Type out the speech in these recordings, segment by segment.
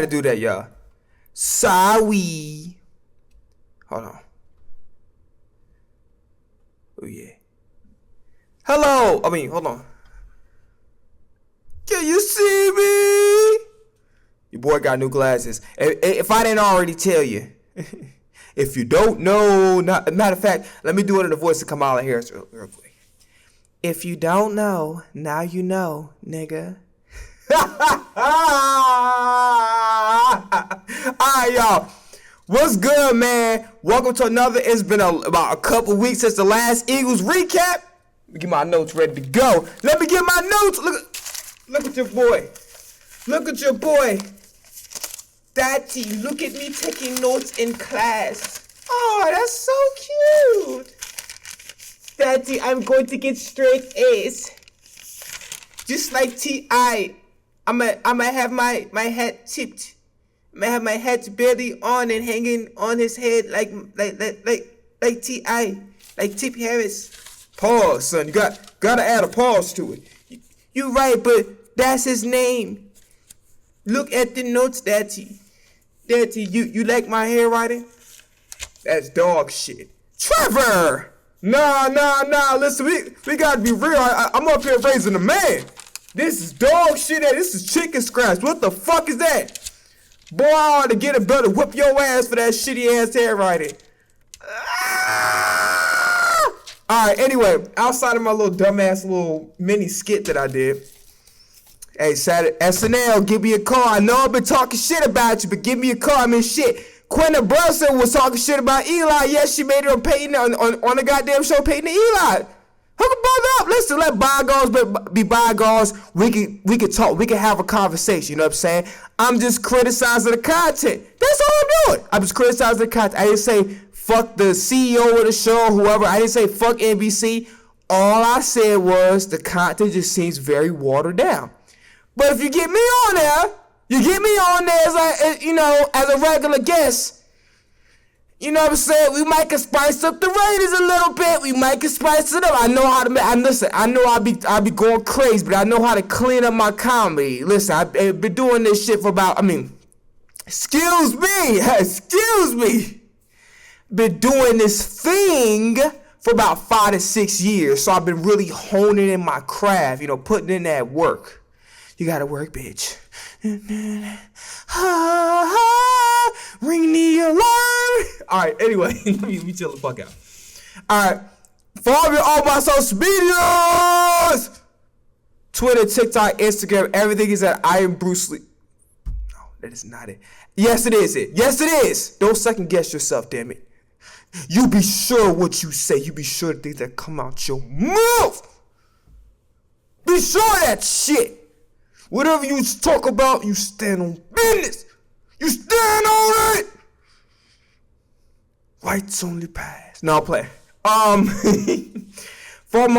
had to do that, y'all. Sorry. Hold on. Oh, yeah. Hello. Hold on. Can you see me? Your boy got new glasses. If I didn't already tell you. If you don't know, matter of fact, let me do it in the voice of Kamala Harris real quick. If you don't know, now you know, nigga. Alright, y'all. What's good, man? Welcome to another. It's been about a couple weeks since the last Eagles recap. Let me get my notes ready to go. Let me get my notes. Look at your boy. Look at your boy. Daddy, look at me taking notes in class. Oh, that's so cute. Daddy, I'm going to get straight A's. Just like T.I. I'm gonna have my head tipped. I'm gonna have my head barely on and hanging on his head like T.I. Like Tip Harris. Pause, son. You gotta add a pause to it. You're right, but that's his name. Look at the notes, Daddy. Daddy, you like my handwriting? That's dog shit. Trevor! Nah. Listen, we gotta be real. I'm up here raising a man. This is dog shit. This is chicken scratch. What the fuck is that? Boy, I ought to get a brother whip your ass for that shitty ass handwriting. Alright, anyway, outside of my little dumbass little mini skit that I did. Hey, Saturday, SNL, give me a call. I know I've been talking shit about you, but give me a call. I mean, shit. Quentin Brunson was talking shit about Eli. Yes, she made it on Peyton on the goddamn show, Peyton and Eli. Hook them both up. Listen, let bygones be bygones. We can talk. We can have a conversation. You know what I'm saying? I'm just criticizing the content. That's all I'm doing. I'm just criticizing the content. I didn't say fuck the CEO of the show, whoever. I didn't say fuck NBC. All I said was the content just seems very watered down. But if you get me on there, as a regular guest. You know what I'm saying? We might can spice up the ratings a little bit. We might can spice it up. I know how to make. I know I'll be going crazy, but I know how to clean up my comedy. Listen, I've been doing this shit for about. Excuse me. Been doing this thing for about 5 to 6 years. So I've been really honing in my craft. Putting in that work. You gotta work, bitch. Ring the alarm. Alright, anyway, let me chill the fuck out. Alright, follow me on my social medias. Twitter, TikTok, Instagram, everything is at I am Bruce Lee. No, that is not it. Yes, it is it. Yes, it is. Don't second guess yourself, damn it. You be sure what you say. You be sure the things that come out your mouth. Be sure of that shit. Whatever you talk about, you stand on business. You stand on it. Whites only pass. No, I'll play. Follow me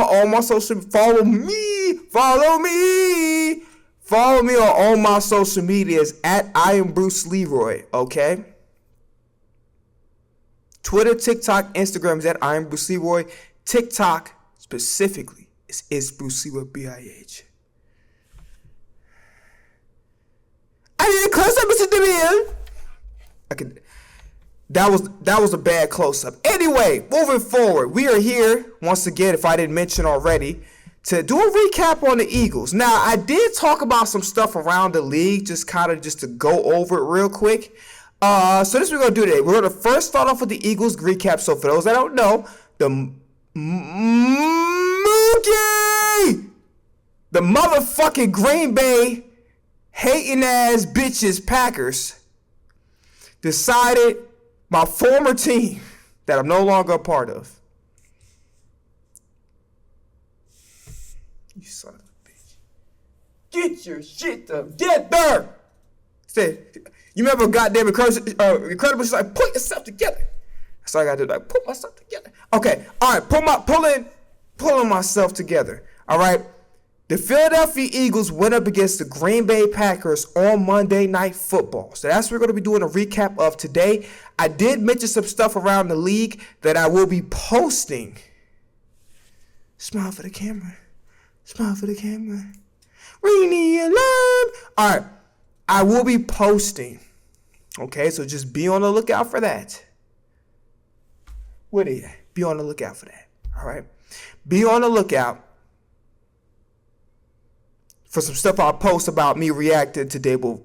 on all my social medias at I am Bruce Leroy, okay? Twitter, TikTok, Instagram is at I am Bruce Leroy. TikTok specifically is Bruce Leroy BIH. I didn't close up, Mr. DeMille. That was a bad close-up. Anyway, moving forward, we are here, once again, if I didn't mention already, to do a recap on the Eagles. Now, I did talk about some stuff around the league, just to go over it real quick. So this is what we're going to do today. We're going to first start off with the Eagles recap. So for those that don't know, the motherfucking Green Bay hating ass bitches Packers decided my former team that I'm no longer a part of. You son of a bitch. Get your shit together. Say, you remember goddamn Incredible? She's like, put yourself together. That's all I gotta do. Like, put myself together. Okay, all right, pulling myself together. All right. The Philadelphia Eagles went up against the Green Bay Packers on Monday Night Football. So that's what we're going to be doing a recap of today. I did mention some stuff around the league that I will be posting. Smile for the camera. Smile for the camera. Ring the alarm. All right. I will be posting. Okay, so just be on the lookout for that. What are you? Be on the lookout for that. All right. Be on the lookout for some stuff I'll post about me reacting to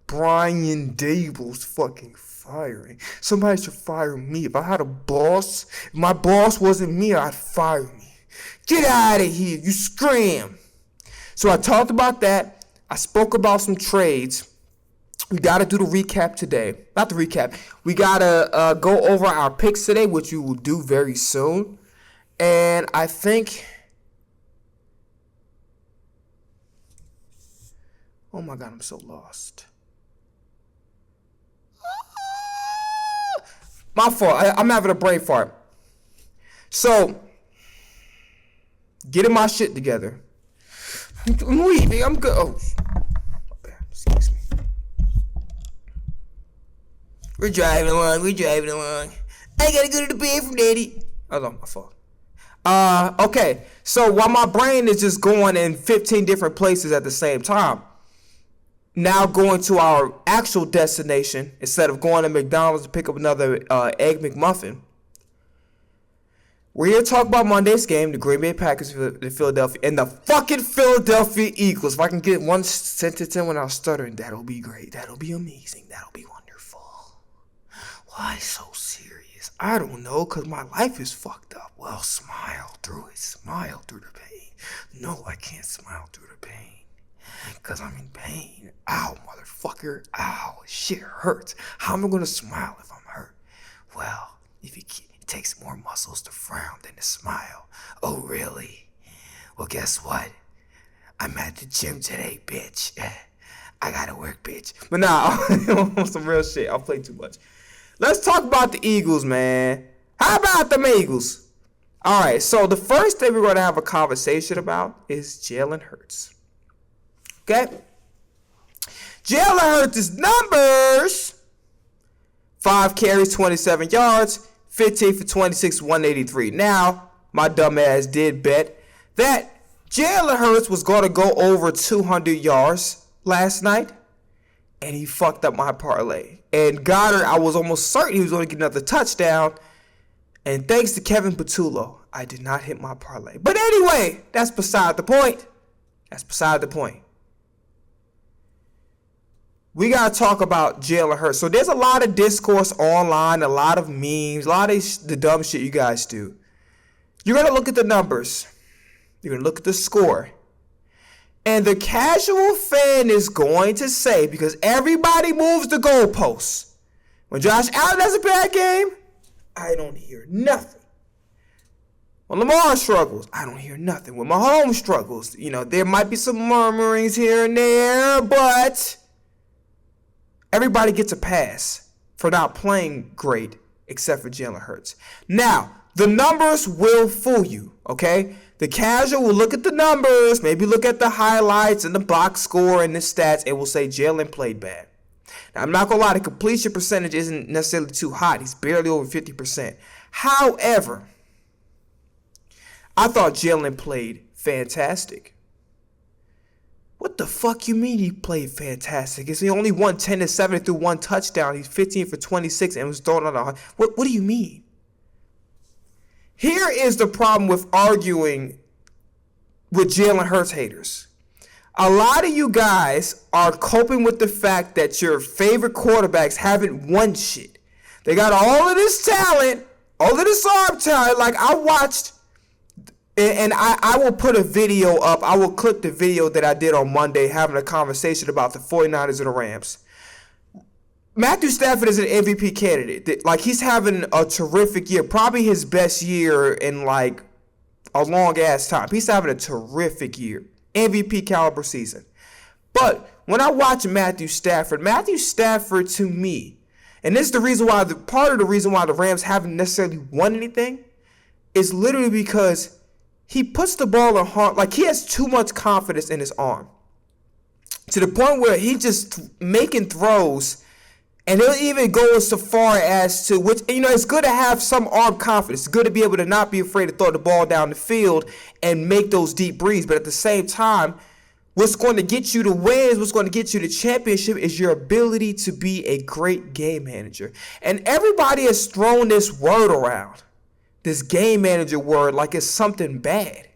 Brian Dable's fucking firing. Somebody should fire me. If I had a boss, if my boss wasn't me, I'd fire me. Get out of here, you scram. So I talked about that. I spoke about some trades. We got to do the recap today. Not the recap. We got to go over our picks today, which we will do very soon. And I think... Oh my God, I'm so lost. My fault. I'm having a brain fart. So, getting my shit together. I'm leaving. I'm good. Oh, my bad. Excuse me. We're driving along. I gotta go to the bathroom, Daddy. Oh, no, my fault. Okay. So while my brain is just going in 15 different places at the same time, now going to our actual destination instead of going to McDonald's to pick up another Egg McMuffin. We're here to talk about Monday's game, the Green Bay Packers, the Philadelphia, and the fucking Philadelphia Eagles. If I can get one sentence in without stuttering, that'll be great. That'll be amazing. That'll be wonderful. Why so serious? I don't know, because my life is fucked up. Well, smile through it. Smile through the pain. No, I can't smile through the pain. Because I'm in pain. Ow, motherfucker. Ow, shit hurts. How am I going to smile if I'm hurt? Well, it takes more muscles to frown than to smile. Oh, really? Well, guess what? I'm at the gym today, bitch. I gotta work, bitch. But nah, on some real shit. I'll play too much. Let's talk about the Eagles, man. How about them Eagles? All right, so the first thing we're going to have a conversation about is Jalen Hurts. Okay? Jalen Hurts' numbers: 5 carries, 27 yards, 15 for 26, 183. Now, my dumb ass did bet that Jalen Hurts was going to go over 200 yards last night, and he fucked up my parlay. And Goddard, I was almost certain he was going to get another touchdown, and thanks to Kevin Patullo, I did not hit my parlay. But anyway, that's beside the point. That's beside the point. We got to talk about Jalen Hurts. So there's a lot of discourse online, a lot of memes, a lot of the dumb shit you guys do. You're going to look at the numbers. You're going to look at the score. And the casual fan is going to say, because everybody moves the goalposts, when Josh Allen has a bad game, I don't hear nothing. When Lamar struggles, I don't hear nothing. When Mahomes struggles, there might be some murmurings here and there, but everybody gets a pass for not playing great except for Jalen Hurts. Now, the numbers will fool you, okay? The casual will look at the numbers, maybe look at the highlights and the box score and the stats, and will say Jalen played bad. Now, I'm not going to lie, the completion percentage isn't necessarily too hot. He's barely over 50%. However, I thought Jalen played fantastic. What the fuck you mean he played fantastic? Is he only won 10-7 through one touchdown? He's 15 for 26 and was throwing on What do you mean? Here is the problem with arguing with Jalen Hurts haters. A lot of you guys are coping with the fact that your favorite quarterbacks haven't won shit. They got all of this talent, all of this arm talent. Like I watched, and I will put a video up. I will clip the video that I did on Monday having a conversation about the 49ers and the Rams. Matthew Stafford is an MVP candidate. Like, he's having a terrific year. Probably his best year in, like, a long-ass time. He's having a terrific year. MVP caliber season. But when I watch Matthew Stafford to me, and this is the reason why, part of the reason why the Rams haven't necessarily won anything, is literally because he puts the ball in hard, like he has too much confidence in his arm. To the point where he just making throws, and he'll even go so far as to, which, it's good to have some arm confidence. It's good to be able to not be afraid to throw the ball down the field and make those deep breaths. But at the same time, What's going to get you to wins, what's going to get you to championship is your ability to be a great game manager. And everybody has thrown this word around, this game manager word, like it's something bad.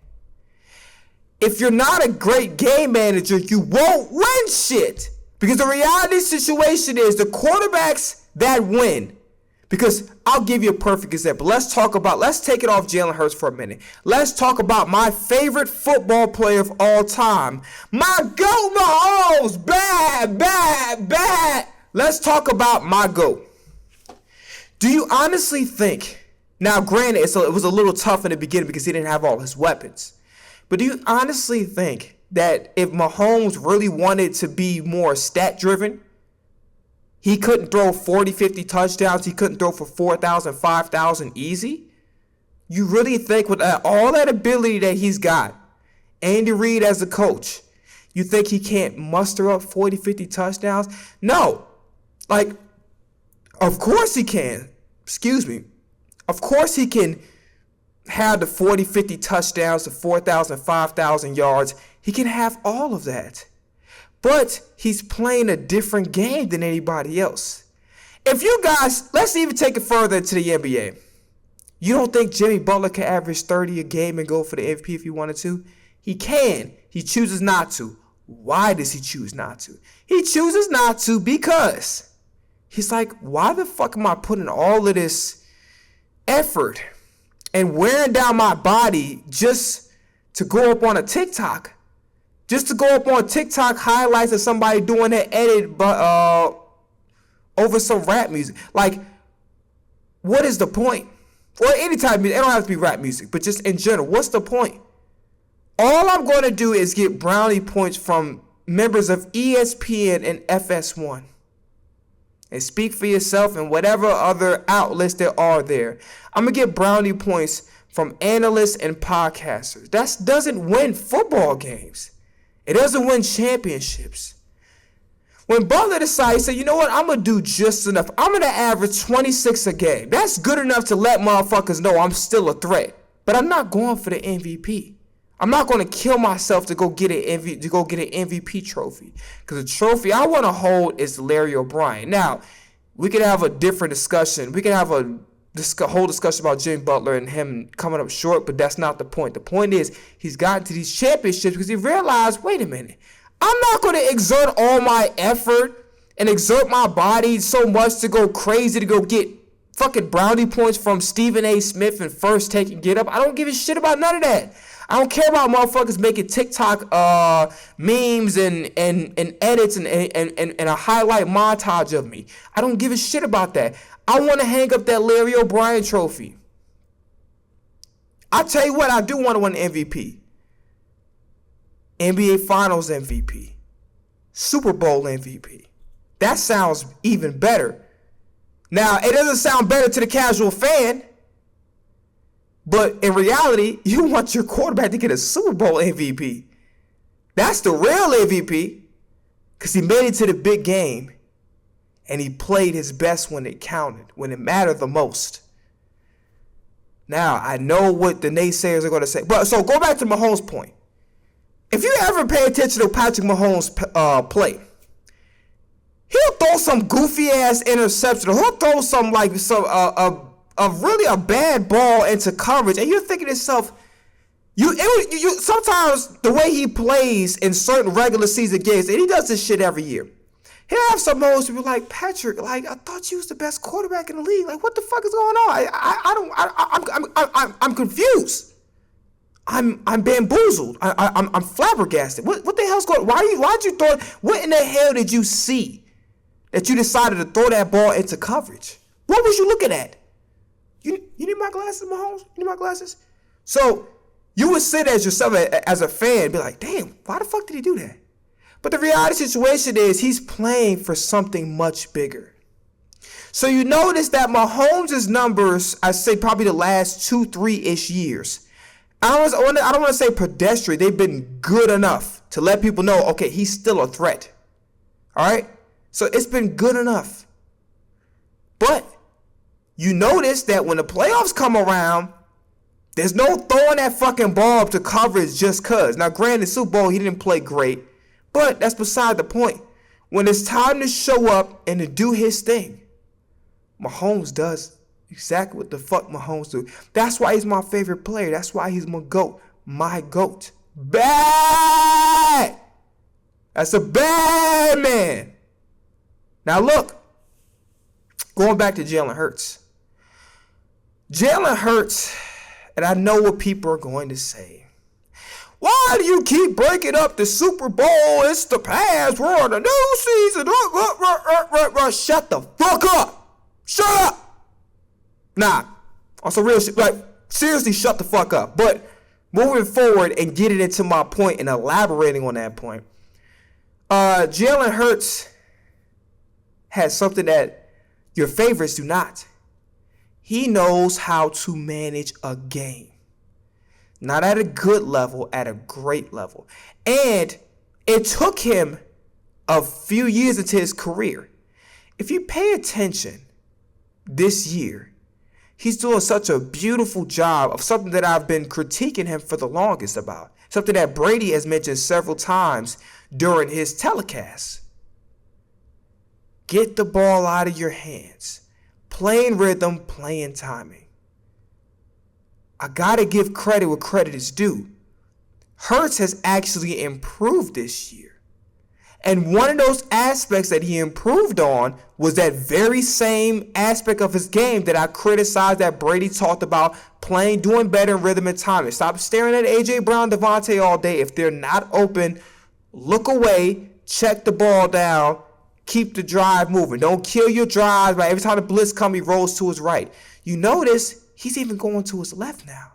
If you're not a great game manager, you won't win shit. Because the reality situation is the quarterbacks that win. Because I'll give you a perfect example. Let's take it off Jalen Hurts for a minute. Let's talk about my favorite football player of all time. My GOAT Mahomes. Bad. Let's talk about my GOAT. Do you honestly think, now granted, it was a little tough in the beginning because he didn't have all his weapons. But do you honestly think that if Mahomes really wanted to be more stat driven, he couldn't throw 40, 50 touchdowns. He couldn't throw for 4,000, 5,000 easy? You really think with all that ability that he's got, Andy Reid as a coach, you think he can't muster up 40, 50 touchdowns? No. Like, of course he can. Of course he can have the 40, 50 touchdowns, the 4,000, 5,000 yards. He can have all of that. But he's playing a different game than anybody else. If you guys, let's even take it further to the NBA. You don't think Jimmy Butler can average 30 a game and go for the MVP if he wanted to? He can. He chooses not to. Why does he choose not to? He chooses not to because he's like, why the fuck am I putting all of this effort and wearing down my body just to go up on a TikTok? Just to go up on TikTok highlights of somebody doing an edit over some rap music. Like, what is the point? Or any type of music. It don't have to be rap music, but just in general, what's the point? All I'm going to do is get brownie points from members of ESPN and FS1. And speak for yourself and whatever other outlets there are there. I'm going to get brownie points from analysts and podcasters. That doesn't win football games. It doesn't win championships. When Butler decides, say, you know what, I'm going to do just enough. I'm going to average 26 a game. That's good enough to let motherfuckers know I'm still a threat. But I'm not going for the MVP. I'm not going to kill myself to go get an MVP trophy. Because the trophy I want to hold is Larry O'Brien. Now, we could have a different discussion. We could have a whole discussion about Jimmy Butler and him coming up short, but that's not the point. The point is he's gotten to these championships because he realized, wait a minute, I'm not going to exert all my effort and exert my body so much to go crazy to go get fucking brownie points from Stephen A. Smith and First Take and Get Up. I don't give a shit about none of that. I don't care about motherfuckers making TikTok memes and edits and a highlight montage of me. I don't give a shit about that. I want to hang up that Larry O'Brien trophy. I tell you what, I do want to win MVP. NBA Finals MVP. Super Bowl MVP. That sounds even better. Now, it doesn't sound better to the casual fan, but in reality, you want your quarterback to get a Super Bowl MVP. That's the real MVP because he made it to the big game. And he played his best when it counted, when it mattered the most. Now, I know what the naysayers are going to say. But so go back to Mahomes' point. If you ever pay attention to Patrick Mahomes' play, he'll throw some goofy ass interception. Or he'll throw some really a bad ball into coverage, and you're thinking to yourself, you sometimes the way he plays in certain regular season games, and he does this shit every year. He'll have some moments to be like, Patrick, like, I thought you was the best quarterback in the league. Like, what the fuck is going on? I'm confused. I'm bamboozled. I'm flabbergasted. What the hell's going on? Why'd you throw it? What in the hell did you see that you decided to throw that ball into coverage? What was you looking at? You need my glasses, Mahomes? You need my glasses? So you would sit as yourself as a fan and be like, damn, why the fuck did he do that? But the reality situation is he's playing for something much bigger. So you notice that Mahomes' numbers, I say probably the last 2-3-ish years, I don't want to say pedestrian. They've been good enough to let people know, okay, he's still a threat. All right? So it's been good enough. But you notice that when the playoffs come around, there's no throwing that fucking ball up to coverage just cuz. Now, granted, Super Bowl, he didn't play great. But that's beside the point. When it's time to show up and to do his thing, Mahomes does exactly what the fuck Mahomes do. That's why he's my favorite player. That's why he's my GOAT. My GOAT. Bad! That's a bad man. Now look, going back to Jalen Hurts. Jalen Hurts, and I know what people are going to say. Why do you keep breaking up the Super Bowl? It's the past. We're on a new season. Shut the fuck up. Shut up. Nah, on some real shit. Like, seriously, shut the fuck up. But moving forward and getting into my point and elaborating on that point, Jalen Hurts has something that your favorites do not. He knows how to manage a game. Not at a good level, at a great level. And it took him a few years into his career. If you pay attention this year, he's doing such a beautiful job of something that I've been critiquing him for the longest about. Something that Brady has mentioned several times during his telecasts. Get the ball out of your hands. Playing rhythm, playing timing. I gotta give credit where credit is due. Hurts has actually improved this year. And one of those aspects that he improved on was that very same aspect of his game that I criticized that Brady talked about, doing better in rhythm and timing. Stop staring at A.J. Brown, Devontae all day. If they're not open, look away, check the ball down, keep the drive moving. Don't kill your drive by every time the blitz comes, he rolls to his right. You notice he's even going to his left now.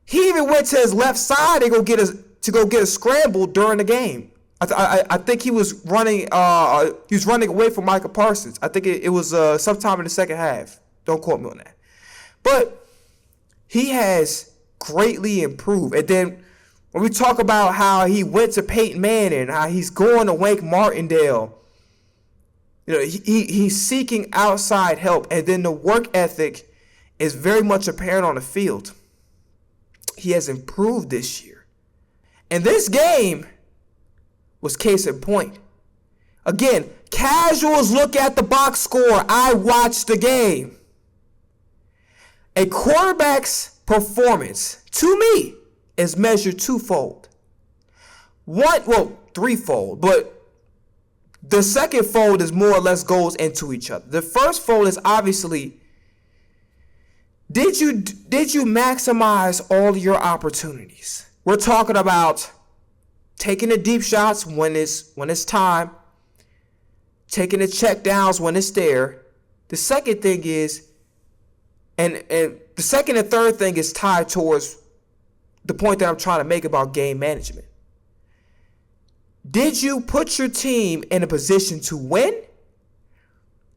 He even went to his left side to go get a scramble during the game. I think he was running. He was running away from Micah Parsons. I think it was sometime in the second half. Don't quote me on that. But he has greatly improved. And then when we talk about how he went to Peyton Manning, how he's going to Wake Martindale, you know, he's seeking outside help, and then the work ethic is very much apparent on the field. He has improved this year. And this game was case in point. Again, casuals look at the box score. I watched the game. A quarterback's performance, to me, is measured twofold. Threefold, but the second fold is more or less goes into each other. The first fold is obviously, did you maximize all your opportunities? We're talking about taking the deep shots when it's time, taking the check downs when it's there. The second thing is, and the second and third thing is tied towards the point that I'm trying to make about game management. Did you put your team in a position to win?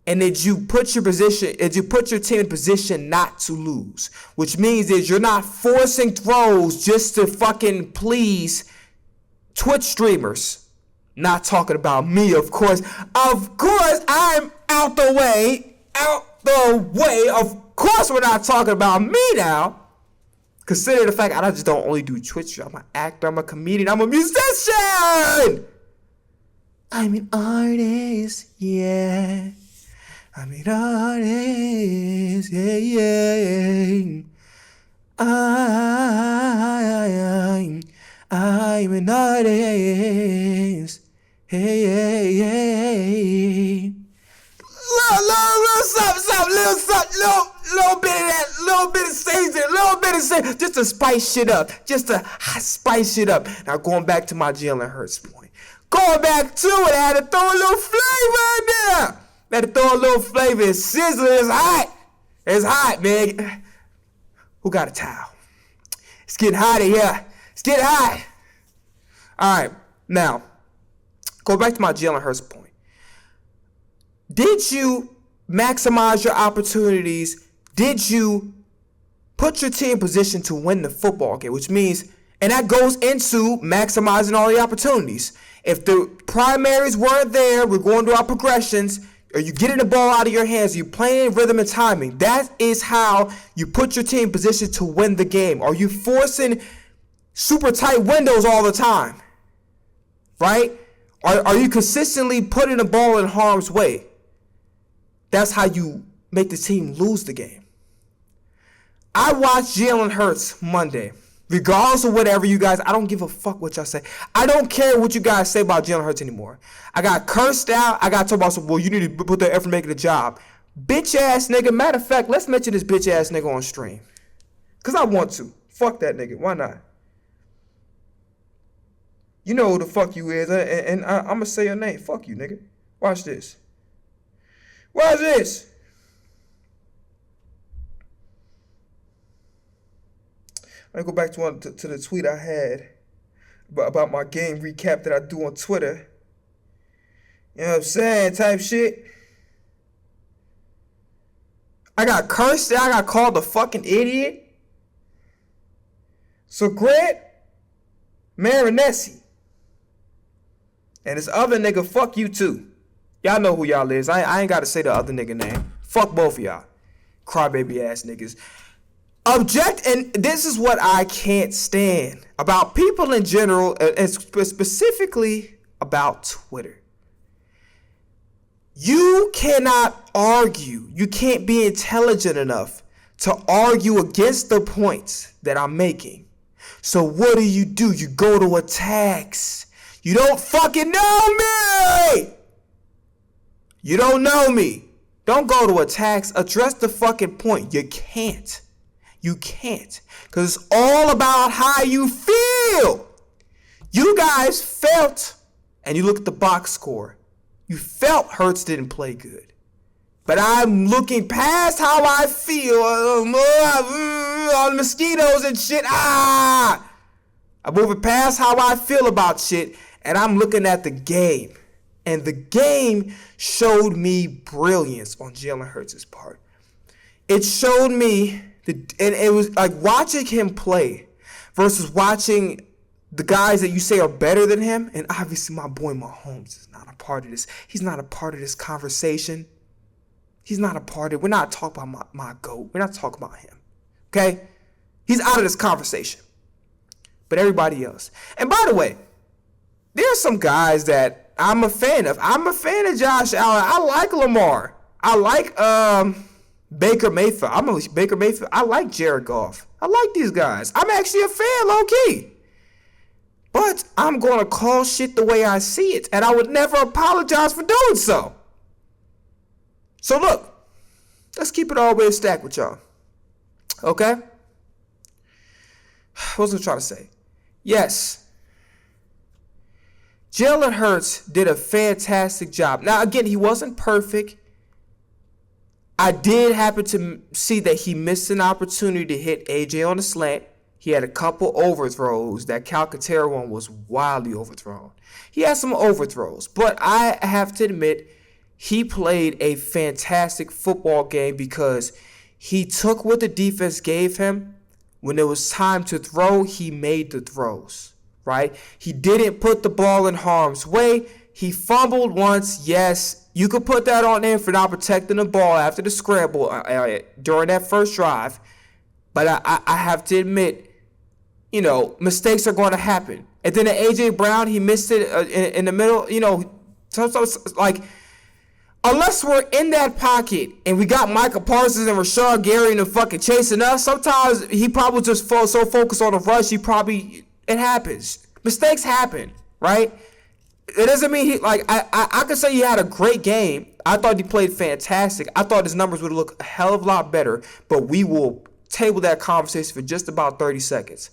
And did you put your team in a position not to lose? Which means that you're not forcing throws just to fucking please Twitch streamers. Not talking about me, of course. Of course, I'm out the way. Of course, we're not talking about me now. Consider the fact I just don't only do Twitch. I'm an actor, I'm a comedian, I'm a musician. I'm an artist, yeah. I'm an artist, yeah. I'm an artist, hey. Little bit of that, little bit of season, just to spice shit up, Now going back to my Jalen Hurts point, I had to throw a little flavor in there. It's sizzling, it's hot, man. Who got a towel? It's getting hot in here. It's getting hot. All right, now go back to my Jalen Hurts point. Did you maximize your opportunities? Did you put your team in position to win the football game? Which means, and that goes into maximizing all the opportunities. If the primaries weren't there, we're going to our progressions. Are you getting the ball out of your hands? Are you playing rhythm and timing? That is how you put your team in position to win the game. Are you forcing super tight windows all the time? Right? Are you consistently putting the ball in harm's way? That's how you make the team lose the game. I watched Jalen Hurts Monday. Regardless of whatever you guys, I don't give a fuck what y'all say. I don't care what you guys say about Jalen Hurts anymore. I got cursed out. I got told about some, well, you need to put the effort in making the job. Bitch ass nigga. Matter of fact, let's mention this bitch ass nigga on stream. Because I want to. Fuck that nigga. Why not? You know who the fuck you is. And I'm going to say your name. Fuck you, nigga. Watch this. Watch this. Let me go back to the tweet I had about my game recap that I do on Twitter. You know what I'm saying? Type shit. I got cursed out. I got called a fucking idiot. So Grant Marinesi and this other nigga, fuck you too. Y'all know who y'all is. I ain't got to say the other nigga name. Fuck both of y'all. Crybaby ass niggas. Object, and this is what I can't stand about people in general, and specifically about Twitter. You cannot argue. You can't be intelligent enough to argue against the points that I'm making. So what do? You go to attacks. You don't fucking know me. You don't know me. Don't go to attacks. Address the fucking point. You can't. You can't. Because it's all about how you feel. You guys felt, and you look at the box score, you felt Hurts didn't play good. But I'm looking past how I feel. On mosquitoes and shit. I'm moving past how I feel about shit, and I'm looking at the game. And the game showed me brilliance on Jalen Hurts' part. It showed me, and it was like watching him play versus watching the guys that you say are better than him. And obviously my boy Mahomes is not a part of this. He's not a part of this conversation. He's not a part of it. We're not talking about my GOAT. We're not talking about him. Okay? He's out of this conversation. But everybody else. And by the way, there's some guys that I'm a fan of. I'm a fan of Josh Allen. I like Lamar. I like Baker Mayfield. I'm a Baker Mayfield. I like Jared Goff. I like these guys. I'm actually a fan, low-key. But I'm going to call shit the way I see it. And I would never apologize for doing so. So look, let's keep it all the way stacked with y'all. Okay? What was I trying to say? Yes. Jalen Hurts did a fantastic job. Now, again, he wasn't perfect. I did happen to see that he missed an opportunity to hit AJ on the slant. He had a couple overthrows. That Calcaterra one was wildly overthrown. He had some overthrows. But I have to admit, he played a fantastic football game because he took what the defense gave him. When it was time to throw, he made the throws, right? He didn't put the ball in harm's way. He fumbled once, yes. You could put that on there for not protecting the ball after the scramble during that first drive. But I have to admit, mistakes are going to happen. And then A.J. Brown, he missed it in the middle. Sometimes, unless we're in that pocket and we got Micah Parsons and Rashawn Gary and them fucking chasing us, sometimes he probably just so focused on the rush, it happens. Mistakes happen, right? It doesn't mean I could say he had a great game. I thought he played fantastic. I thought his numbers would look a hell of a lot better, but we will table that conversation for just about 30 seconds.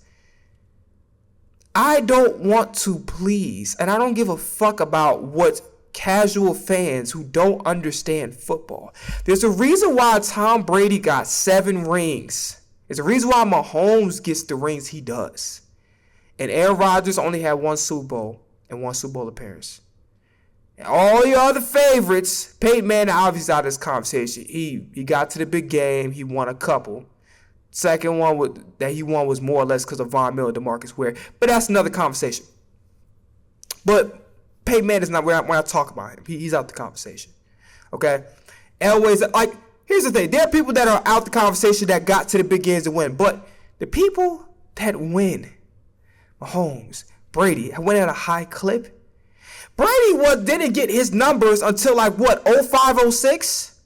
I don't want to please, and I don't give a fuck about what casual fans who don't understand football. There's a reason why Tom Brady got 7 rings. There's a reason why Mahomes gets the rings he does. And Aaron Rodgers only had 1 Super Bowl and 1 Super Bowl appearance. And all your other favorites, Peyton Manning obviously out of this conversation. He got to the big game. He won a couple. Second one that he won was more or less because of Von Miller, DeMarcus Ware. But that's another conversation. But Peyton Manning is not when I talk about him. He's out the conversation. Okay? Elway's here's the thing. There are people that are out the conversation that got to the big games and win. But the people that win, Mahomes, Brady, went at a high clip. didn't get his numbers until like what, 05, 06?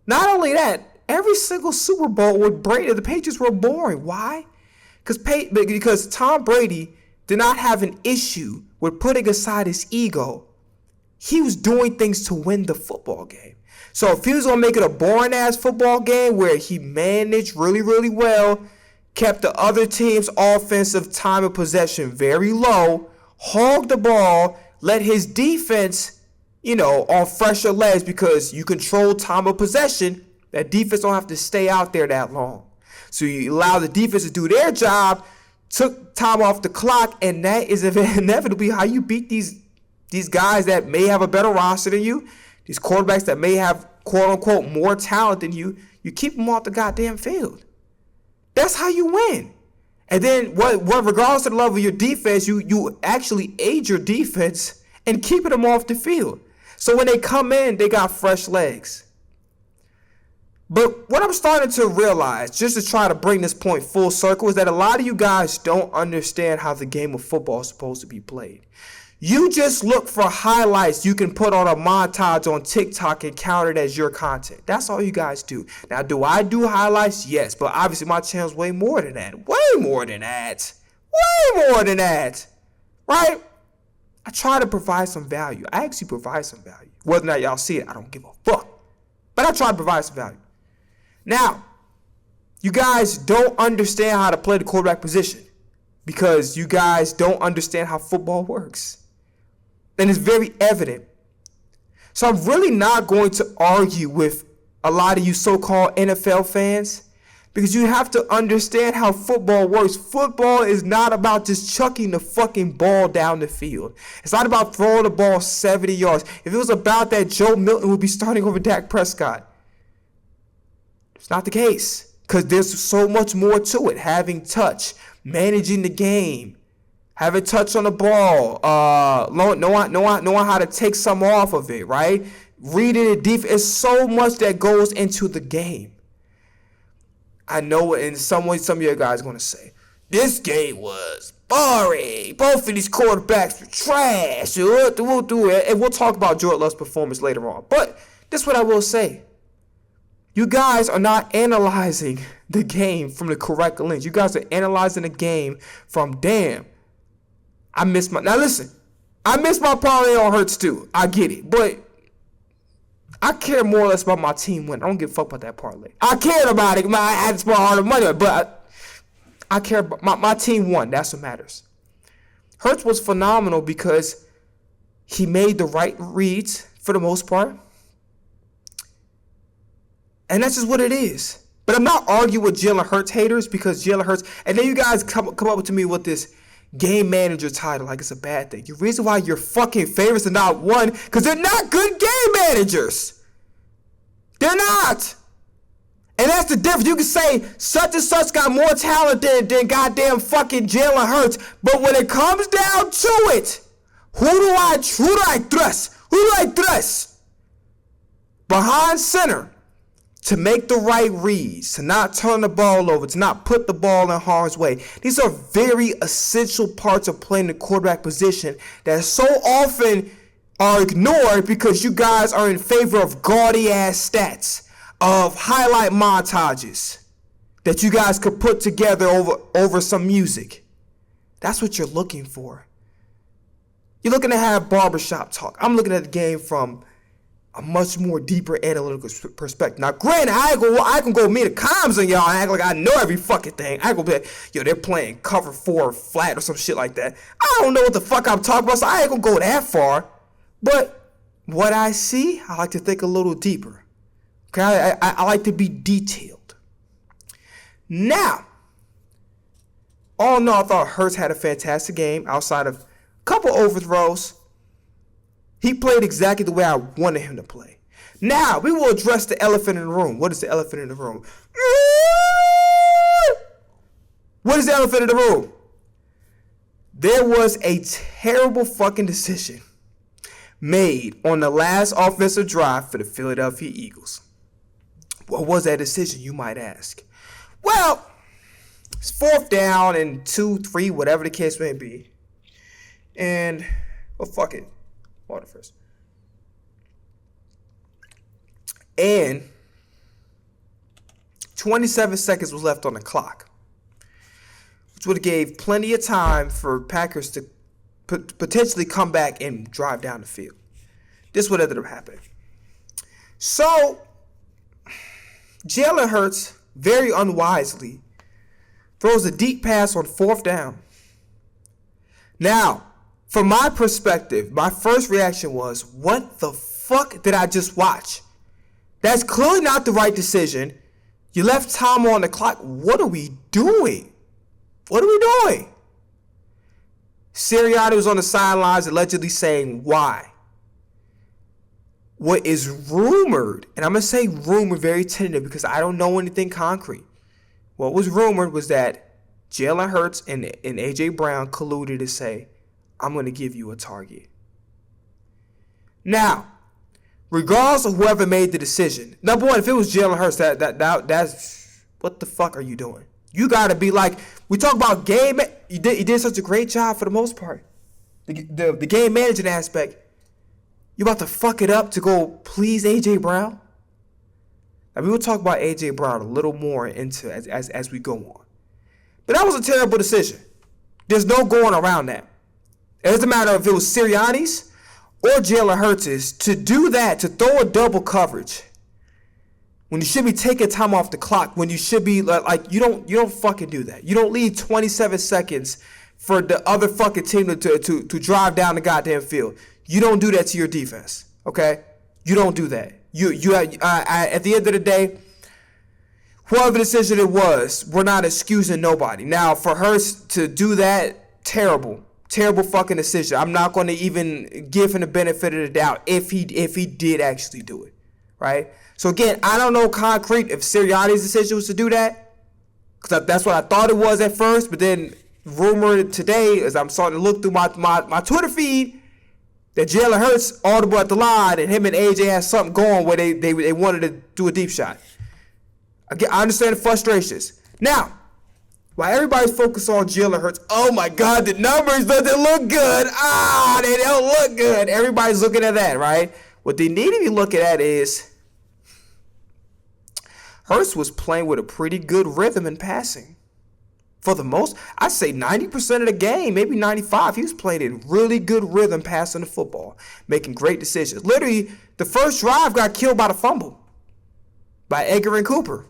Not only that, every single Super Bowl with Brady, the Patriots were boring. Why? Because Tom Brady did not have an issue with putting aside his ego. He was doing things to win the football game. So if he was going to make it a boring-ass football game where he managed really, really well, kept the other team's offensive time of possession very low, hogged the ball, let his defense, on fresher legs, because you control time of possession, that defense don't have to stay out there that long. So you allow the defense to do their job, took time off the clock, and that is inevitably how you beat these guys that may have a better roster than you, these quarterbacks that may have, quote-unquote, more talent than you. You keep them off the goddamn field. That's how you win. And then, regardless of the level of your defense, you actually aid your defense in keeping them off the field. So when they come in, they got fresh legs. But what I'm starting to realize, just to try to bring this point full circle, is that a lot of you guys don't understand how the game of football is supposed to be played. You just look for highlights you can put on a montage on TikTok and count it as your content. That's all you guys do. Now, do I do highlights? Yes, but obviously my channel's way more than that. Way more than that. Way more than that. Right? I try to provide some value. I actually provide some value. Whether or not y'all see it, I don't give a fuck. But I try to provide some value. Now, you guys don't understand how to play the quarterback position because you guys don't understand how football works. And it's very evident. So I'm really not going to argue with a lot of you so-called NFL fans because you have to understand how football works. Football is not about just chucking the fucking ball down the field. It's not about throwing the ball 70 yards. If it was about that, Joe Milton would be starting over Dak Prescott. It's not the case because there's so much more to it. Having touch, managing the game, having touch on the ball, knowing how to take some off of it, right? Reading it deep. It's so much that goes into the game. I know in some way some of you guys are going to say, this game was boring. Both of these quarterbacks were trash. And we'll talk about Jordan Love's performance later on. But this is what I will say. You guys are not analyzing the game from the correct lens. You guys are analyzing the game from, damn, I missed my parlay on Hurts too. I get it. But I care more or less about my team winning. I don't give a fuck about that parlay. I cared about it. I had to spend a lot of money, but I care about my team won. That's what matters. Hurts was phenomenal because he made the right reads for the most part. And that's just what it is. But I'm not arguing with Jalen Hurts haters because Jalen Hurts, and then you guys come up to me with this game manager title like it's a bad thing. The reason why your fucking favorites are not won because they're not good game managers. They're not. And that's the difference. You can say such and such got more talent than goddamn fucking Jalen Hurts. But when it comes down to it, who do I trust? Who do I trust? Behind center. To make the right reads, to not turn the ball over, to not put the ball in harm's way. These are very essential parts of playing the quarterback position that so often are ignored because you guys are in favor of gaudy-ass stats, of highlight montages that you guys could put together over some music. That's what you're looking for. You're looking to have barbershop talk. I'm looking at the game from a much more deeper analytical perspective. Now, granted, I can go meet the comms on y'all and act like I know every fucking thing. I can go be like, they're playing cover 4 flat or some shit like that. I don't know what the fuck I'm talking about, so I ain't gonna go that far. But what I see, I like to think a little deeper. Okay, I like to be detailed. Now, all in all, I thought Hurts had a fantastic game outside of a couple overthrows. He played exactly the way I wanted him to play. Now, we will address the elephant in the room. What is the elephant in the room? What is the elephant in the room? There was a terrible fucking decision made on the last offensive drive for the Philadelphia Eagles. What was that decision, you might ask? Well, it's 4th down and 2, 3, whatever the case may be. And, well, fuck it. Water first. And 27 seconds was left on the clock, which would have gave plenty of time for Packers to potentially come back and drive down the field. This would have ended up happening. So, Jalen Hurts, very unwisely, throws a deep pass on 4th down. Now, from my perspective, my first reaction was, what the fuck did I just watch? That's clearly not the right decision. You left time on the clock. What are we doing? What are we doing? Sirianni was on the sidelines allegedly saying why. What is rumored, and I'm going to say rumored very tentative because I don't know anything concrete. What was rumored was that Jalen Hurts and A.J. Brown colluded to say, I'm going to give you a target. Now, regardless of whoever made the decision, number one, if it was Jalen Hurts, that's what the fuck are you doing? You got to be like, we talk about game. You did such a great job for the most part. The game management aspect. You about to fuck it up to go please A.J. Brown? And we will talk about A.J. Brown a little more into as we go on. But that was a terrible decision. There's no going around that. It doesn't matter if it was Sirianni's or Jalen Hurts' to do that, to throw a double coverage when you should be taking time off the clock, when you should be like you don't fucking do that. You don't leave 27 seconds for the other fucking team to drive down the goddamn field. You don't do that to your defense, okay? You don't do that. At the end of the day, whoever decision it was, we're not excusing nobody. Now, for Hurts to do that, terrible fucking decision. I'm not going to even give him the benefit of the doubt if he did actually do it, right? So again, I don't know concrete if Sirianni's decision was to do that, because that's what I thought it was at first. But then rumored today, as I'm starting to look through my Twitter feed, that Jalen Hurts audible at the line and him and AJ had something going where they wanted to do a deep shot. Again, I understand the frustrations. Now, while everybody's focused on Jalen Hurts, oh my God, the numbers doesn't look good. They don't look good. Everybody's looking at that, right? What they need to be looking at is Hurts was playing with a pretty good rhythm in passing. For the most, I'd say 90% of the game, maybe 95%, he was playing in really good rhythm passing the football, making great decisions. Literally, the first drive got killed by the fumble by Edgar and Cooper.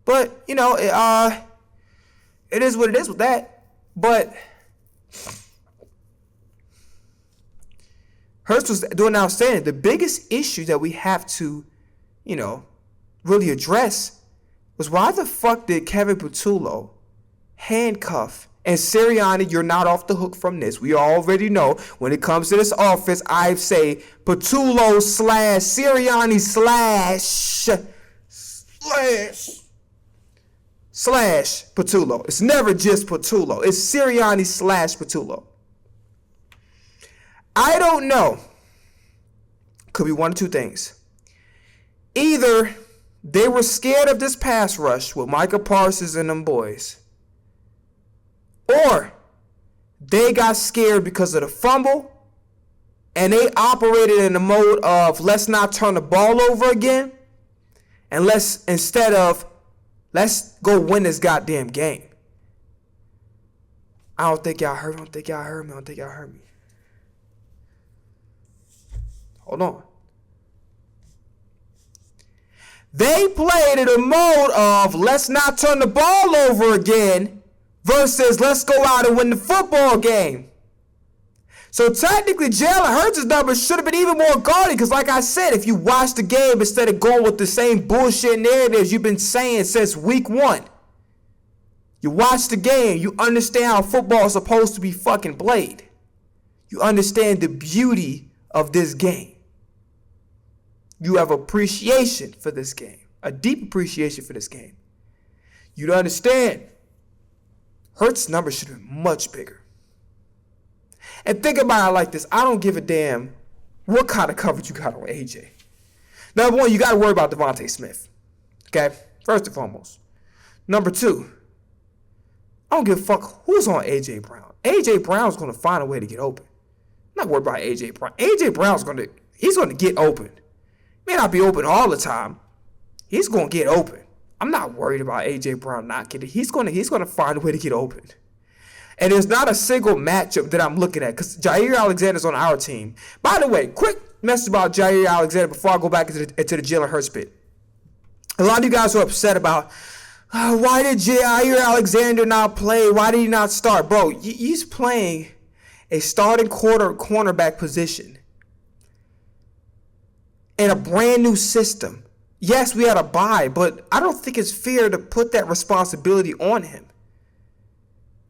But, it is what it is with that. But Hurts was doing outstanding. The biggest issue that we have to, really address was why the fuck did Kevin Patullo handcuff? And Sirianni, you're not off the hook from this. We already know when it comes to this offense, I say Patullo / Sirianni / Patullo. It's never just Patullo. It's Sirianni / Patullo. I don't know. Could be one of two things. Either they were scared of this pass rush with Micah Parsons and them boys, or they got scared because of the fumble and they operated in the mode of let's not turn the ball over again and let's go win this goddamn game. I don't think y'all heard me. Hold on. They played in a mode of let's not turn the ball over again versus let's go out and win the football game. So technically, Jalen Hurts' numbers should have been even more gaudy because, like I said, if you watch the game instead of going with the same bullshit narratives you've been saying since week 1, you watch the game, you understand how football is supposed to be fucking played. You understand the beauty of this game. You have appreciation for this game, a deep appreciation for this game. You understand, Hurts' numbers should have been much bigger. And think about it like this. I don't give a damn what kind of coverage you got on AJ. Number one, you got to worry about Devontae Smith. Okay? First and foremost. Number two, I don't give a fuck who's on A.J. Brown. A.J. Brown's going to find a way to get open. not worried about A.J. Brown. A.J. Brown's he's going to get open. May not be open all the time. He's going to get open. I'm not worried about A.J. Brown not getting. He's going to find a way to get open. And there's not a single matchup that I'm looking at because Jair Alexander's on our team. By the way, quick message about Jair Alexander before I go back into the Jalen Hurts bit. A lot of you guys are upset about why did Jair Alexander not play? Why did he not start? Bro, he's playing a starting cornerback position in a brand new system. Yes, we had a bye, but I don't think it's fair to put that responsibility on him.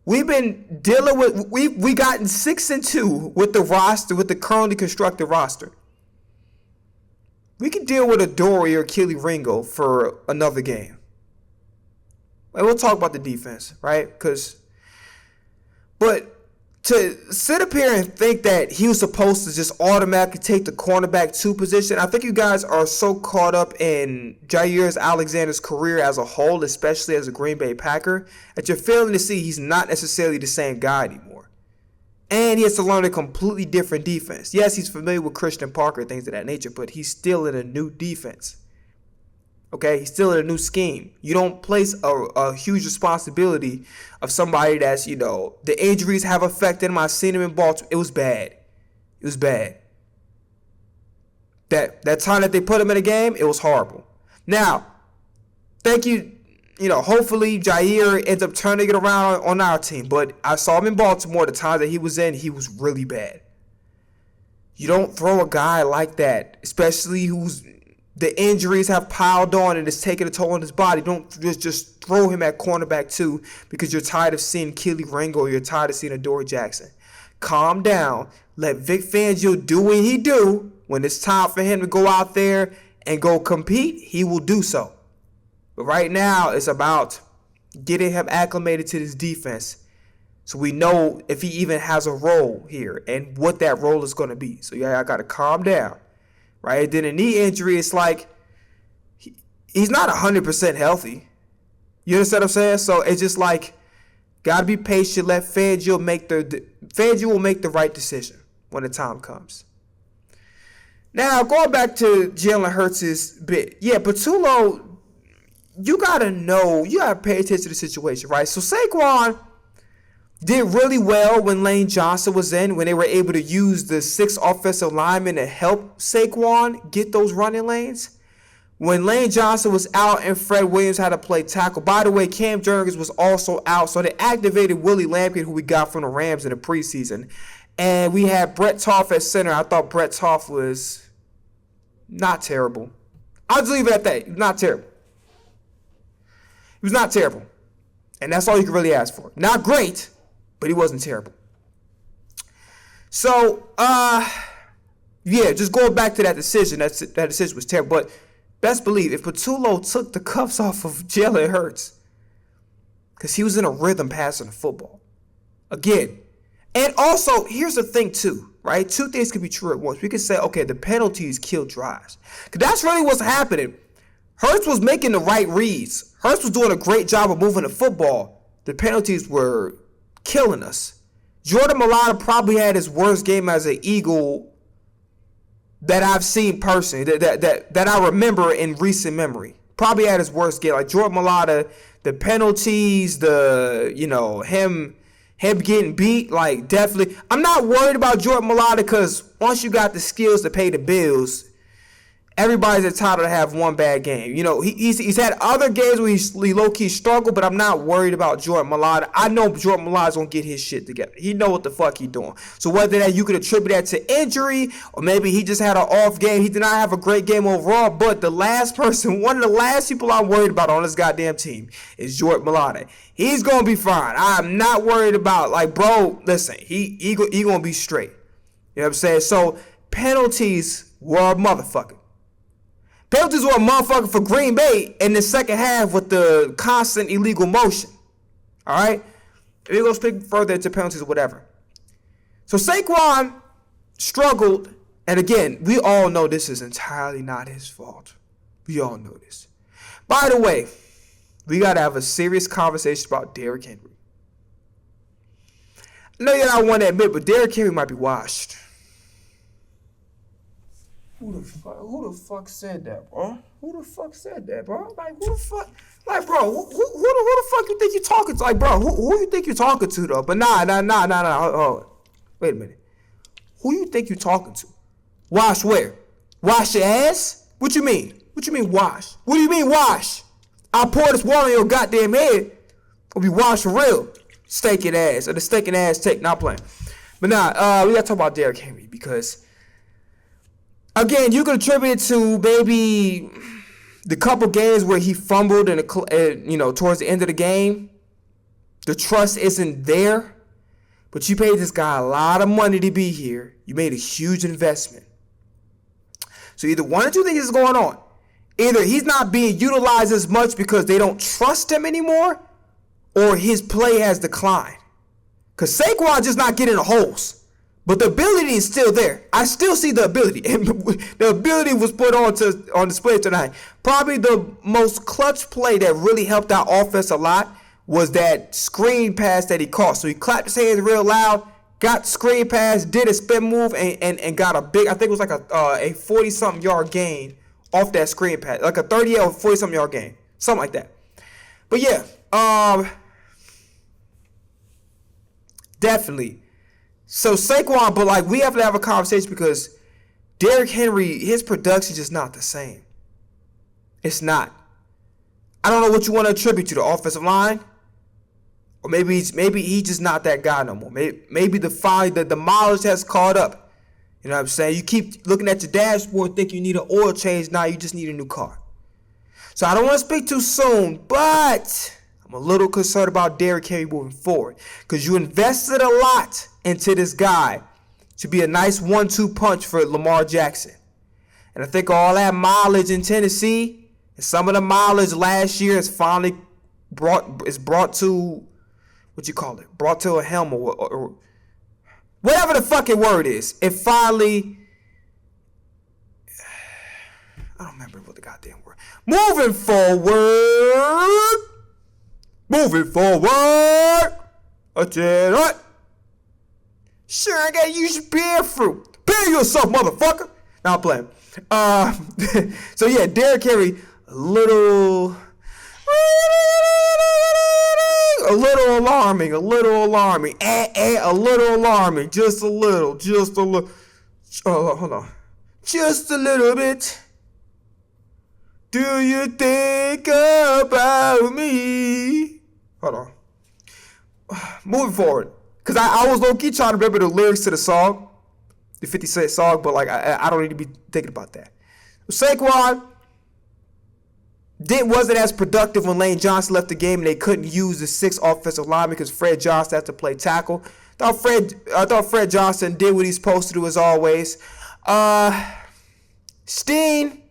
We've been dealing with, we gotten 6-2 with the roster, with the currently constructed roster. We can deal with Adoree or Keely Ringo for another game. And we'll talk about the defense, right? But to sit up here and think that he was supposed to just automatically take the cornerback 2 position, I think you guys are so caught up in Jair Alexander's career as a whole, especially as a Green Bay Packer, that you're failing to see he's not necessarily the same guy anymore. And he has to learn a completely different defense. Yes, he's familiar with Christian Parker, things of that nature, but he's still in a new defense. Okay, he's still in a new scheme. You don't place a huge responsibility of somebody that's, the injuries have affected him. I seen him in Baltimore. It was bad. It was bad. That time that they put him in a game, it was horrible. Now, thank you. Hopefully Jair ends up turning it around on our team. But I saw him in Baltimore. The time that he was in, he was really bad. You don't throw a guy like that, especially the injuries have piled on and it's taking a toll on his body. Don't just throw him at cornerback 2 because you're tired of seeing Keely Ringo or you're tired of seeing Adoree Jackson. Calm down. Let Vic Fangio do what he do. When it's time for him to go out there and go compete, he will do so. But right now, it's about getting him acclimated to this defense so we know if he even has a role here and what that role is going to be. So, I got to calm down. Right? Then a knee injury, it's like he's not 100% healthy. You understand what I'm saying? So it's just like, got to be patient. Let Fangio Fangio will make the right decision when the time comes. Now, going back to Jalen Hurts' bit. Yeah, Patullo, you got to pay attention to the situation, right? So Saquon did really well when Lane Johnson was in, when they were able to use the 6 offensive linemen to help Saquon get those running lanes. When Lane Johnson was out and Fred Williams had to play tackle. By the way, Cam Jurgens was also out, so they activated Willie Lampkin, who we got from the Rams in the preseason. And we had Brett Toff at center. I thought Brett Toff was not terrible. I'll just leave it at that. He was not terrible. He was not terrible. And that's all you can really ask for. Not great, but he wasn't terrible. So, just going back to that decision, that decision was terrible. But best believe, if Patullo took the cuffs off of Jalen Hurts, because he was in a rhythm passing the football. Again, and also, here's the thing too, right? 2 things can be true at once. We can say, okay, the penalties kill drives. Because that's really what's happening. Hurts was making the right reads. Hurts was doing a great job of moving the football. The penalties were killing us. Jordan Mailata probably had his worst game as an Eagle that I've seen personally, that I remember in recent memory. Probably had his worst game. Like Jordan Mailata, the penalties, him getting beat, like definitely. I'm not worried about Jordan Mailata because once you got the skills to pay the bills, everybody's entitled to have one bad game. He's had other games where he low-key struggled, but I'm not worried about Jordan Mailata. I know Jordan Mailata's going to get his shit together. He know what the fuck he doing. So whether that you could attribute that to injury or maybe he just had an off game, he did not have a great game overall, but one of the last people I'm worried about on this goddamn team is Jordan Mailata. He's going to be fine. I'm not worried about, listen, he going to be straight. You know what I'm saying? So penalties were a motherfucker. Penalties were a motherfucker for Green Bay in the second half with the constant illegal motion. All right? We're going to speak further into penalties or whatever. So Saquon struggled. And again, we all know this is entirely not his fault. We all know this. By the way, we got to have a serious conversation about Derrick Henry. I know you're not want to admit, but Derrick Henry might be washed. Who the fuck said that, bro? Who the fuck said that, bro? Like, who the fuck? Like, bro, who the fuck you think you talking to? Like, bro, who you think you talking to, though? But nah. Oh, wait a minute. Who you think you talking to? Wash where? Wash your ass? What you mean? What you mean wash? What do you mean wash? I'll pour this water in your goddamn head. It'll be washed for real. Stinking ass. Or the stinking ass take. Not playing. But nah, we gotta talk about Derrick Henry because, again, you could attribute it to maybe the couple games where he fumbled towards the end of the game. The trust isn't there. But you paid this guy a lot of money to be here. You made a huge investment. So either one or two things is going on. Either he's not being utilized as much because they don't trust him anymore, or his play has declined. Because Saquon just not getting the holes. But the ability is still there. I still see the ability. And the ability was put on display tonight. Probably the most clutch play that really helped our offense a lot was that screen pass that he caught. So he clapped his hands real loud, got the screen pass, did a spin move, and got a big, I think it was like a 40-something yard gain off that screen pass. Like a 30 or 40-something yard gain. Something like that. But yeah, definitely. So Saquon, but like we have to have a conversation because Derrick Henry, his production is just not the same. It's not. I don't know what you want to attribute to the offensive line, or maybe he's just not that guy no more. Maybe the mileage has caught up. You know what I'm saying? You keep looking at your dashboard, think you need an oil change. Now you just need a new car. So I don't want to speak too soon, but I'm a little concerned about Derrick Henry moving forward because you invested a lot into this guy to be a nice 1-2 punch for Lamar Jackson. And I think all that mileage in Tennessee and some of the mileage last year is finally brought to, what you call it? Brought to a helm or whatever the fucking word is. It finally, I don't remember what the goddamn word. Moving forward. I said, what? Sure, I gotta use your bear fruit. Bear yourself, motherfucker. Now I'm playing. So yeah, Derrick Henry, a little alarming, just a little. Hold on, just a little bit. Do you think about me? Hold on. Moving forward, because I was low-key trying to remember the lyrics to the song, the 50 Cent song, but like I don't need to be thinking about that. Saquon wasn't as productive when Lane Johnson left the game and they couldn't use the 6 offensive line because Fred Johnson had to play tackle. I thought Fred Johnson did what he's supposed to do as always. Steen.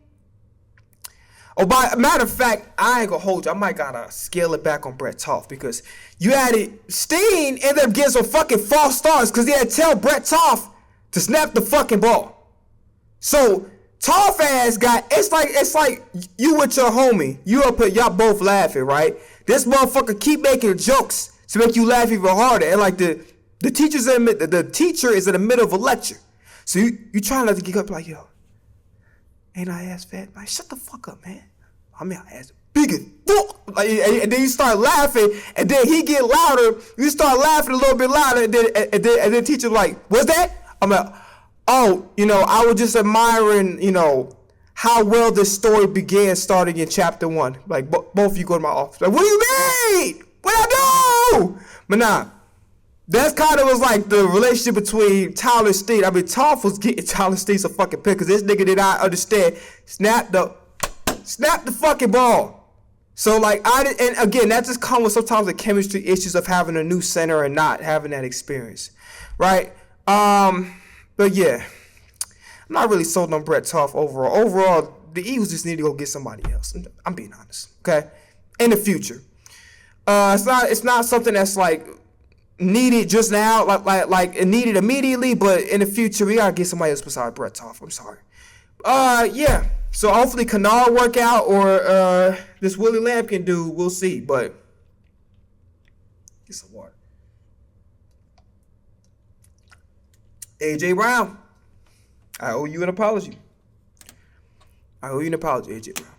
Oh, by matter of fact, I ain't gonna hold you. I might gotta scale it back on Brett Toth because you added Steen ended up getting some fucking false starts because he had to tell Brett Toth to snap the fucking ball. So Toth ass got it's like you with your homie. Y'all both laughing, right? This motherfucker keep making jokes to make you laugh even harder, and like the teacher is in the middle of a lecture, so you trying not to get up like yo. Ain't I ass fat? Man, shut the fuck up, man. I mean, I ass big as fuck. Like, and then you start laughing, and then he get louder. You start laughing a little bit louder, and then teacher like, what's that? I'm like, oh, I was just admiring, how well this story began starting in chapter 1. Like, both of you go to my office. Like, what do you mean? What I do? But nah. That's kind of was like the relationship between Tyler Steen. I mean, Toth was getting Tyler Steen some fucking pick because this nigga did not understand. Snap the fucking ball. So like and again, that just comes with sometimes the chemistry issues of having a new center and not having that experience, right? But yeah, I'm not really sold on Brett Toth overall. Overall, the Eagles just need to go get somebody else. I'm being honest, okay? In the future, it's not something that's like needed just now, like it needed immediately, but in the future we gotta get somebody else besides Brett Toth. I'm sorry. Yeah. So hopefully Kennard work out or this Willie Lamb can do. We'll see. But get some water. AJ Brown, I owe you an apology. I owe you an apology, AJ Brown.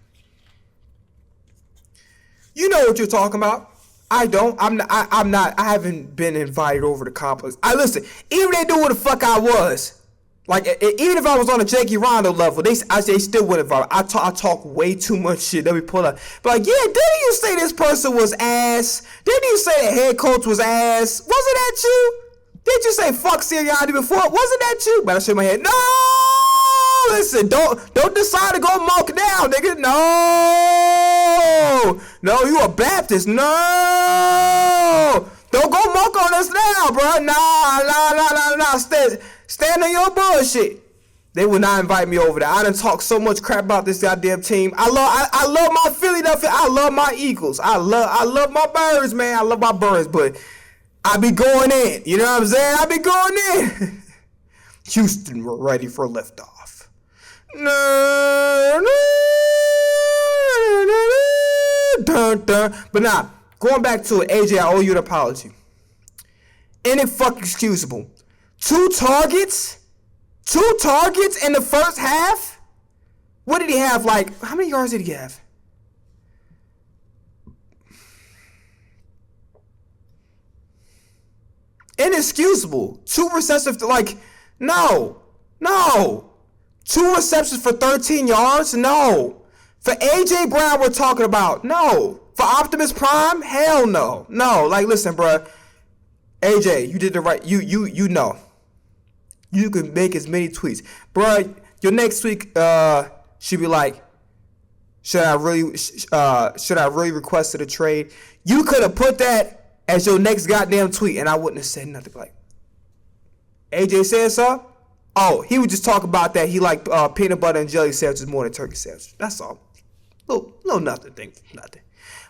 You know what you're talking about. I don't. I'm not. I haven't been invited over to complex. I listen. Even they knew who the fuck I was. Like even if I was on a Jakey Rondo level, they still wouldn't invite me. I talk way too much shit. Let me pull up. But like, yeah, didn't you say this person was ass? Didn't you say the head coach was ass? Wasn't that you? Didn't you say fuck Sirianni before? Wasn't that you? But I shake my head. No. Listen, don't decide to go monk now, nigga. No, you a Baptist. No, don't go monk on us now, bro. Nah. Stand on your bullshit. They would not invite me over there. I done talked so much crap about this goddamn team. I love my Philadelphia. I love my Eagles. I love my Birds, man. I love my Birds, but I be going in. You know what I'm saying? I be going in. Houston, we're ready for liftoff. But nah, going back to it, AJ, I owe you an apology. Inexcusable. Two targets in the first half? What did he have? Like, how many yards did he have? Inexcusable. Two receptions, like, no. 2 receptions for 13 yards? No. For AJ Brown, we're talking about? No. For Optimus Prime? Hell no. No. Like, listen, bro. AJ, you did the right. You know. You can make as many tweets, bro. Your next tweet should be like, should I really request a trade? You could have put that as your next goddamn tweet, and I wouldn't have said nothing. Like, AJ said so. Oh, he would just talk about that. He liked peanut butter and jelly sandwiches more than turkey sandwiches. That's all. Little nothing.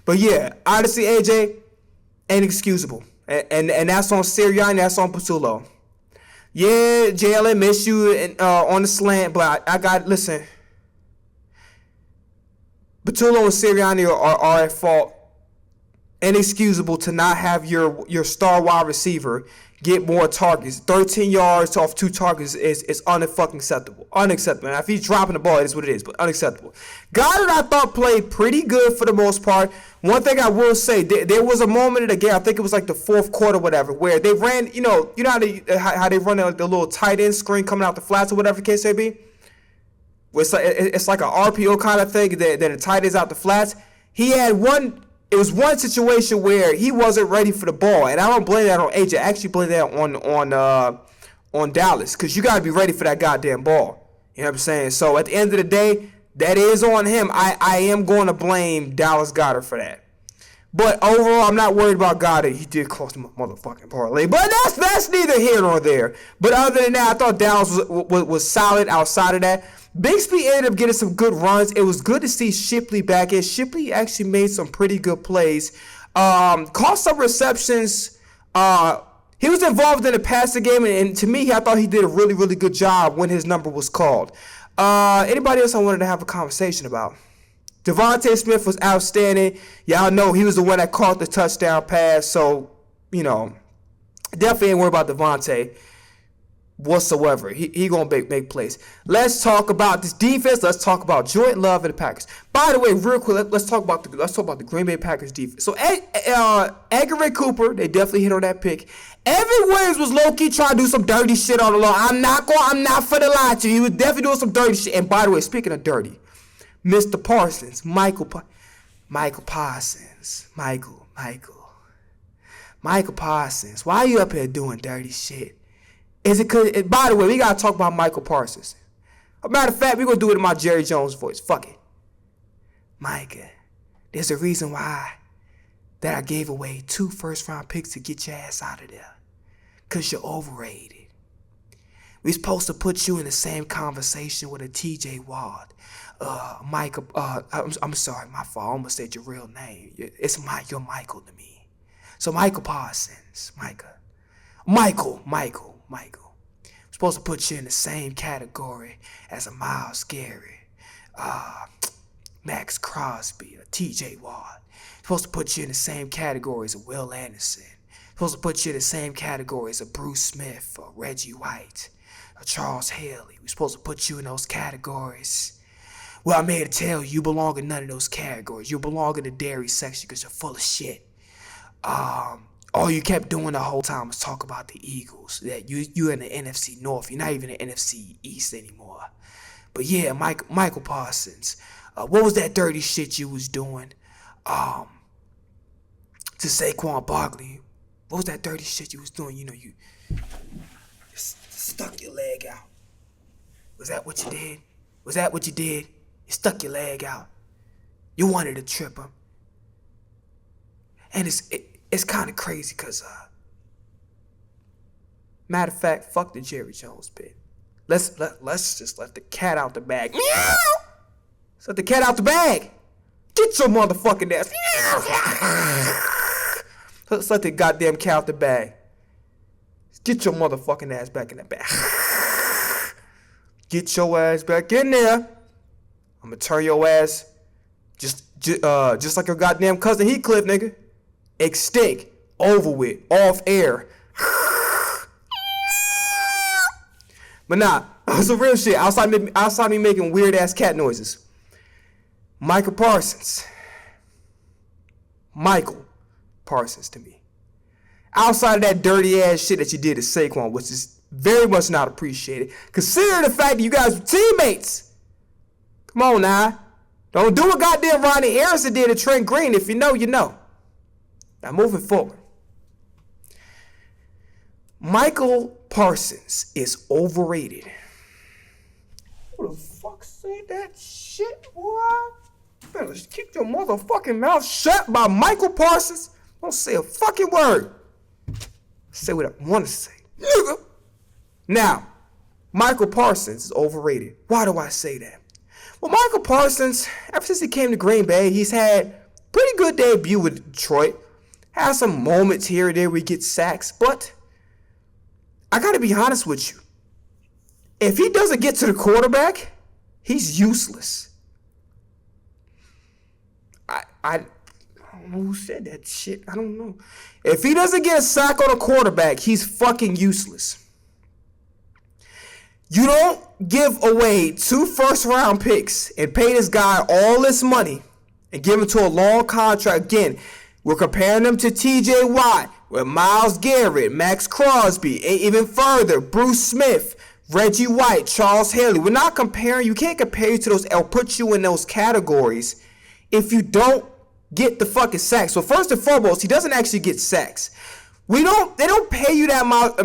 But yeah, honestly, AJ, inexcusable. And that's on Sirianni, that's on Patullo. Yeah, JLA missed you on the slant, but I got, listen. Patullo and Sirianni are at fault. Inexcusable to not have your star wide receiver get more targets. 13 yards off 2 targets is unacceptable. Unacceptable. Now, if he's dropping the ball, it is what it is, but unacceptable. Goddard, I thought, played pretty good for the most part. One thing I will say, there was a moment in the game, I think it was like the fourth quarter, whatever, where they ran, you know how they run the little tight end screen coming out the flats or whatever the case may be? It's like an RPO kind of thing, then the tight end's out the flats. He had one. It was one situation where he wasn't ready for the ball, and I don't blame that on AJ. I actually blame that on Dallas, because you got to be ready for that goddamn ball. You know what I'm saying? So at the end of the day, that is on him. I am going to blame Dallas Goedert for that. But overall, I'm not worried about Goddard. He did cost him a motherfucking parlay, but that's neither here nor there. But other than that, I thought Dallas was solid outside of that. Bixby ended up getting some good runs. It was good to see Shipley back in. Shipley actually made some pretty good plays. Caught some receptions. He was involved in the passing game, and to me, I thought he did a really, really good job when his number was called. Anybody else I wanted to have a conversation about? Devontae Smith was outstanding. Y'all know he was the one that caught the touchdown pass, so, you know, definitely ain't worried about Devontae whatsoever. He gonna make plays. Let's talk about this defense. Let's talk about Jordan Love and the Packers. By the way, real quick, let's talk about the Green Bay Packers defense. So Edgerrin Cooper, they definitely hit on that pick. Evan Williams was low-key trying to do some dirty shit on the lawn. I'm not finna lie to you. He was definitely doing some dirty shit. And by the way, speaking of dirty, Mr. Parsons, Michael Parsons, why are you up here doing dirty shit? Is it cause? By the way, we gotta talk about Michael Parsons. As a matter of fact, we're gonna do it in my Jerry Jones voice. Fuck it, Micah. There's a reason why that I gave away 2 first-round picks to get your ass out of there. Cause you're overrated. We supposed to put you in the same conversation with a T.J. Watt. Michael. I'm sorry, my fault. I almost said your real name. You're Michael to me. So Michael Parsons, Michael. We're supposed to put you in the same category as a Myles Garrett, Max Crosby, or T.J. Watt. We're supposed to put you in the same category as a Will Anderson. We're supposed to put you in the same category as a Bruce Smith or Reggie White or Charles Haley. We're supposed to put you in those categories Well, I'm here to tell you belong in none of those categories. You belong in the dairy section because you're full of shit. All you kept doing the whole time was talk about the Eagles. That you're in the NFC North. You're not even in the NFC East anymore. But yeah, Michael Parsons. What was that dirty shit you was doing? To Saquon Barkley. What was that dirty shit you was doing? You stuck your leg out. Was that what you did? Was that what you did? You stuck your leg out. You wanted to trip him. And it's kind of crazy because, matter of fact, fuck the Jerry Jones bit. Let's just let the cat out the bag. Meow! Let's let the cat out the bag. Get your motherfucking ass. Let's let the goddamn cat out the bag. Get your motherfucking ass back in that bag. Get your ass back in there. I'm gonna turn your ass just like your goddamn cousin Heathcliff, nigga. Extinct. Over with. Off air. But nah, some real shit. Outside me making weird ass cat noises. Michael Parsons to me. Outside of that dirty ass shit that you did to Saquon, which is very much not appreciated. Consider the fact that you guys were teammates. Come on now. Don't do what goddamn Ronnie Harrison did to Trent Green. If you know, you know. Now moving forward. Michael Parsons is overrated. Who the fuck say that shit, boy? Better keep your motherfucking mouth shut by Michael Parsons. Don't say a fucking word. Say what I want to say. Nigga. Now, Michael Parsons is overrated. Why do I say that? Well, Michael Parsons, ever since he came to Green Bay, he's had a pretty good debut with Detroit. Has some moments here and there where he gets sacks, but I gotta be honest with you. If he doesn't get to the quarterback, he's useless. I don't know who said that shit. I don't know. If he doesn't get a sack on a quarterback, he's fucking useless. You don't give away 2 first-round picks and pay this guy all this money and give him to a long contract. Again, we're comparing them to T.J. Watt, with Myles Garrett, Max Crosby, and even further, Bruce Smith, Reggie White, Charles Haley. We're not comparing. You can't compare you to those or put you in those categories if you don't get the fucking sacks. So first and foremost, he doesn't actually get sacks. They don't pay you that amount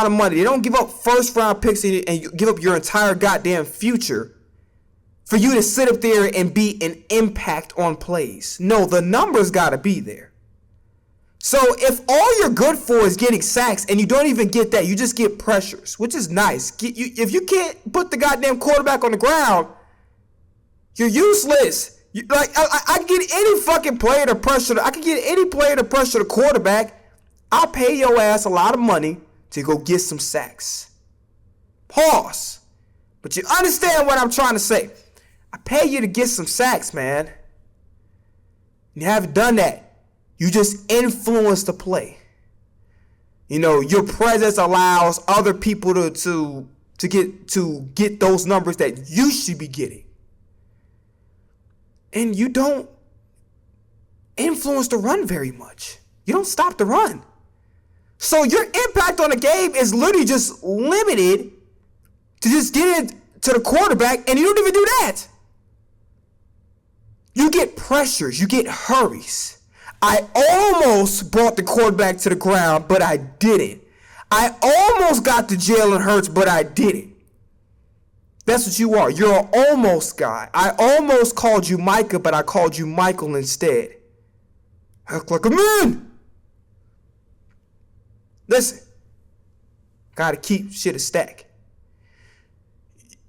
of money. They don't give up first round picks and you give up your entire goddamn future for you to sit up there and be an impact on plays. No, the numbers gotta be there. So if all you're good for is getting sacks and you don't even get that, you just get pressures, which is nice. If you can't put the goddamn quarterback on the ground, you're useless. I can get any fucking player to pressure. I can get any player to pressure the quarterback. I'll pay your ass a lot of money to go get some sacks. Pause. But you understand what I'm trying to say. I pay you to get some sacks, man. You haven't done that. You just influence the play. You know, your presence allows other people to get those numbers that you should be getting. And you don't influence the run very much. You don't stop the run. So your impact on the game is literally just limited to just getting to the quarterback, and you don't even do that. You get pressures, you get hurries. I almost brought the quarterback to the ground, but I didn't. I almost got to Jalen Hurts, but I didn't. That's what you are. You're an almost guy. I almost called you Micah, but I called you Michael instead. Act like a man. Listen. Gotta keep shit a stack.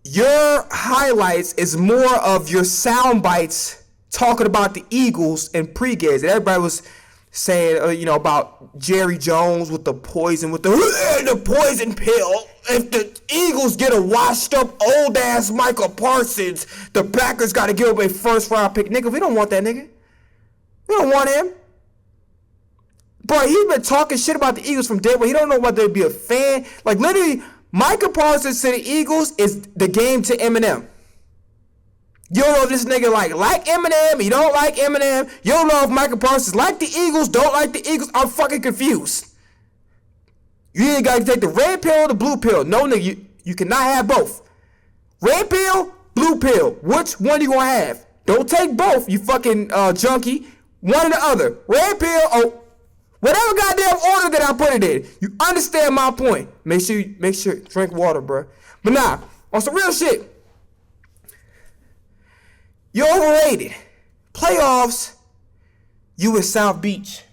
Your highlights is more of your sound bites talking about the Eagles and pre-games. And everybody was saying, about Jerry Jones with the poison, with the poison pill. If the Eagles get a washed up old ass Michael Parsons, the Packers got to give up a first round pick. Nigga, we don't want that nigga. We don't want him. Bro, he's been talking shit about the Eagles from day one. He don't know whether to be a fan. Like, literally, Michael Parsons to the Eagles is the game to Eminem. You don't know if this nigga like Eminem, you don't like Eminem. You don't know if Michael Parsons like the Eagles, don't like the Eagles. I'm fucking confused. You either gotta take the red pill or the blue pill. No, nigga, you cannot have both. Red pill, blue pill. Which one you gonna have? Don't take both, you fucking junkie. One or the other. Red pill, oh, whatever goddamn order that I put it in. You understand my point. Make sure drink water, bro. But nah, on some real shit. You're overrated. Playoffs, you in South Beach.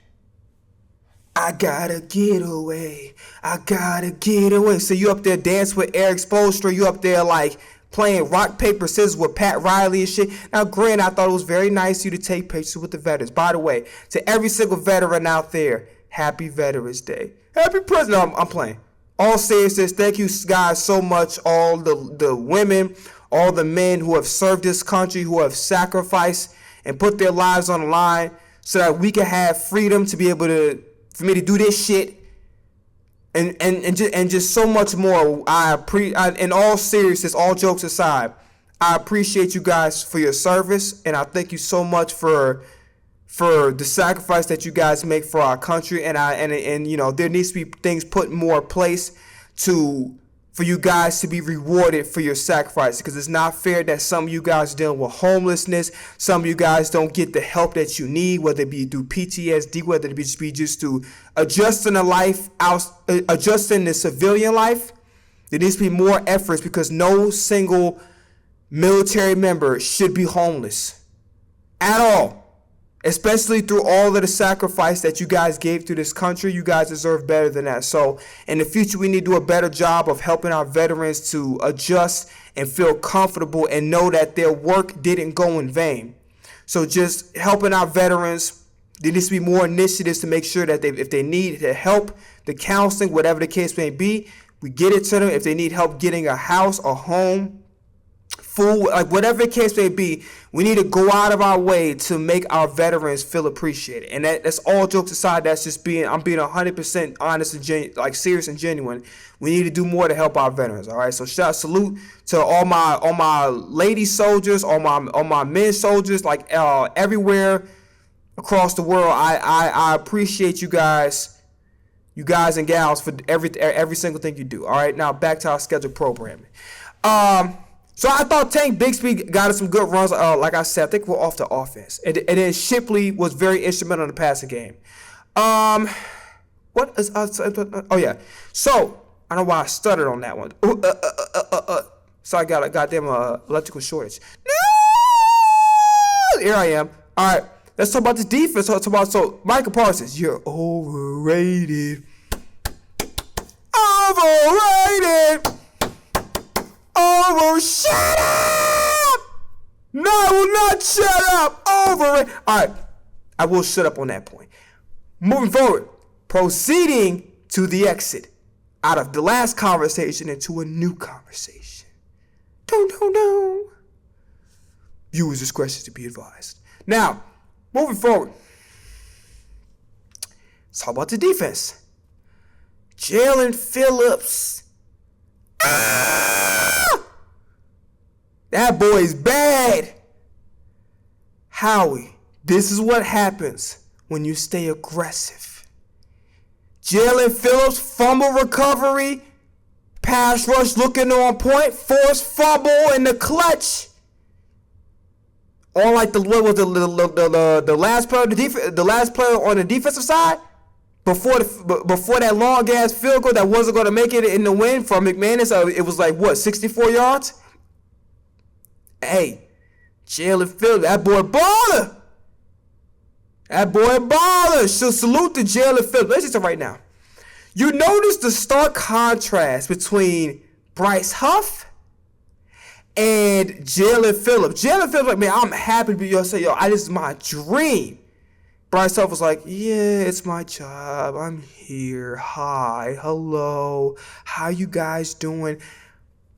I gotta get away. I gotta get away. So you up there dancing with Eric Spoelstra. You up there like playing rock, paper, scissors with Pat Riley and shit. Now, granted, I thought it was very nice of you to take pictures with the veterans. By the way, to every single veteran out there, happy Veterans Day. Happy President. No, I'm playing. All seriousness, thank you guys so much. All the women, all the men who have served this country, who have sacrificed and put their lives on the line so that we can have freedom to be able to, for me to do this shit. And just so much more. In all seriousness, all jokes aside, I appreciate you guys for your service, and I thank you so much for the sacrifice that you guys make for our country. And you know, there needs to be things put in more place for you guys to be rewarded for your sacrifice, because it's not fair that some of you guys are dealing with homelessness, some of you guys don't get the help that you need, whether it be through PTSD, whether it be just through adjusting the civilian life. There needs to be more efforts, because no single military member should be homeless at all. Especially through all of the sacrifice that you guys gave to this country. You guys deserve better than that. So in the future, we need to do a better job of helping our veterans to adjust and feel comfortable and know that their work didn't go in vain. So just helping our veterans, there needs to be more initiatives to make sure that if they need the help, the counseling, whatever the case may be, we get it to them. If they need help getting a house, a home, food, like whatever the case may be, we need to go out of our way to make our veterans feel appreciated. And that's all jokes aside. That's just I'm being 100% honest and serious and genuine. We need to do more to help our veterans. All right. So salute to all my lady soldiers, all my men soldiers, like everywhere across the world. I appreciate you guys and gals for every single thing you do. All right. Now back to our scheduled programming. So I thought Tank Bigsby got us some good runs. Like I said, I think we're off to offense. And then Shipley was very instrumental in the passing game. What is... oh, yeah. So, I don't know why I stuttered on that one. So I got a goddamn electrical shortage. No! Here I am. All right. Let's talk about this defense. So Michael Parsons, you're overrated. Overrated! Shut up! No, I will not shut up. Overrated. All right, I will shut up on that point. Moving forward, proceeding to the exit out of the last conversation into a new conversation. Don't. Viewers' discretion to be advised. Now, moving forward, let's talk about the defense. Jalen Phillips. That boy is bad. Howie, this is what happens when you stay aggressive. Jalen Phillips, fumble recovery, pass rush looking on point, forced fumble in the clutch. On like the last player on the defensive side, before that long ass field goal that wasn't going to make it in the win from McManus, it was like what, 64 yards. Hey, Jalen Phillips, that boy baller. So salute to Jalen Phillips. Let's just say right now, you notice the stark contrast between Bryce Huff and Jalen Phillips. Jalen Phillips, like, man, I'm happy to be this is my dream. Bryce Huff was like, yeah, it's my job. I'm here. Hi, hello. How you guys doing?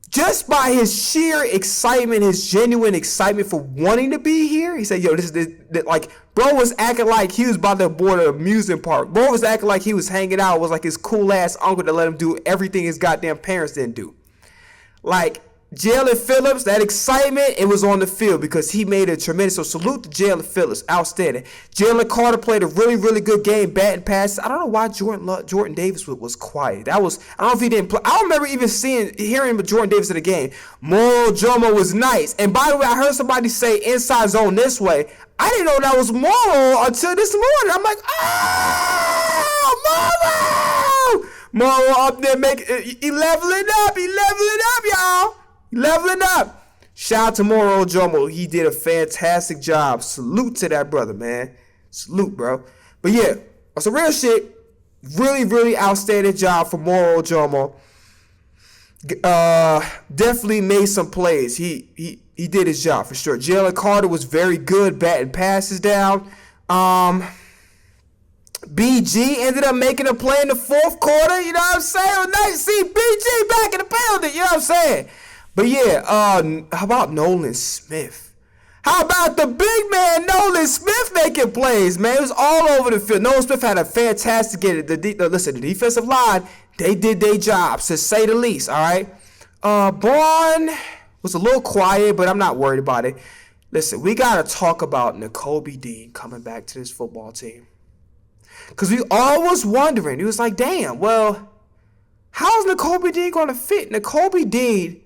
Just by his sheer excitement, his genuine excitement for wanting to be here, he said, yo, this like, bro was acting like he was about to board an amusement park. Bro was acting like he was hanging out. It was like his cool ass uncle that let him do everything his goddamn parents didn't do. Like, Jalen Phillips, that excitement, it was on the field because he made a tremendous. So salute to Jalen Phillips, outstanding. Jalen Carter played a really, really good game, batting passes. I don't know why Jordan Davis was quiet. I don't know if he didn't play. I don't remember even hearing Jordan Davis in the game. Moro Jomo was nice. And by the way, I heard somebody say inside zone this way. I didn't know that was Moro until this morning. I'm like, Moro! Moro up there he leveling up, y'all. Leveling up. Shout out to Moro Jomo. He did a fantastic job. Salute to that brother, man. Salute, bro. But yeah, on some real shit, really, really outstanding job for Moro Jomo. Definitely made some plays. He did his job for sure. Jalen Carter was very good batting passes down. BG ended up making a play in the fourth quarter. You know what I'm saying? It was nice to see BG back in the building. You know what I'm saying? But yeah, how about Nolan Smith? How about the big man Nolan Smith making plays, man? It was all over the field. Nolan Smith had a fantastic game. The defensive line, they did their job, to say the least, all right? Braun was a little quiet, but I'm not worried about it. Listen, we got to talk about Nakobe Dean coming back to this football team. Because we all was wondering. He was like, damn, well, how's Nakobe Dean going to fit? Nakobe Dean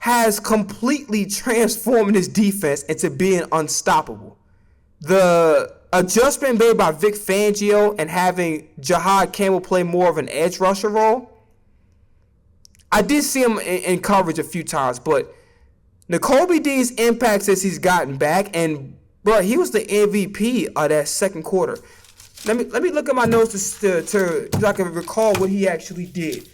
has completely transformed his defense into being unstoppable. The adjustment made by Vic Fangio and having Jahad Campbell play more of an edge rusher role, I did see him in coverage a few times, but Nakobe Dean's impact since he's gotten back, and bro, he was the MVP of that second quarter. Let me look at my notes so I can recall what he actually did.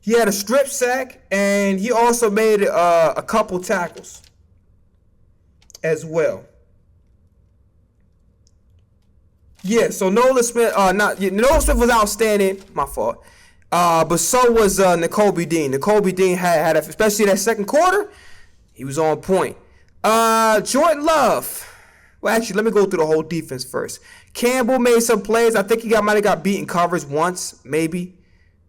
He had a strip sack, and he also made a couple tackles as well. Yeah, so Nolan Smith, Nolan Smith was outstanding. My fault. But so was Nakobe Dean. Nakobe Dean had especially that second quarter, he was on point. Jordan Love. Well, actually, let me go through the whole defense first. Campbell made some plays. I think he might have got beaten coverage once, maybe.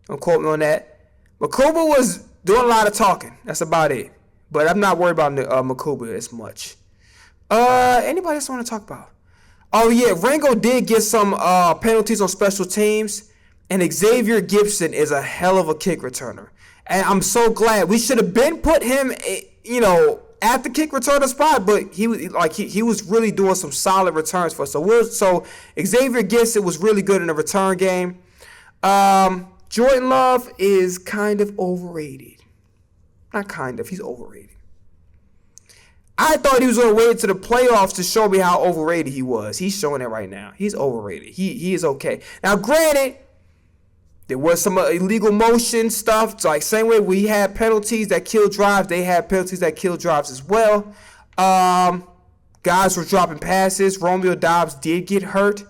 Don't quote me on that. Makuba was doing a lot of talking. That's about it. But I'm not worried about Makuba as much. Anybody else want to talk about? Oh, yeah. Rango did get some penalties on special teams. And Xavier Gibson is a hell of a kick returner. And I'm so glad. We should have been put him, at the kick returner spot. But he was really doing some solid returns for us. So Xavier Gibson was really good in the return game. Jordan Love is kind of overrated. Not kind of. He's overrated. I thought he was going to wait to the playoffs to show me how overrated he was. He's showing it right now. He's overrated. He is okay. Now, granted, there was some illegal motion stuff. So, like, same way we had penalties that kill drives, they had penalties that kill drives as well. Guys were dropping passes. Romeo Doubs did get hurt.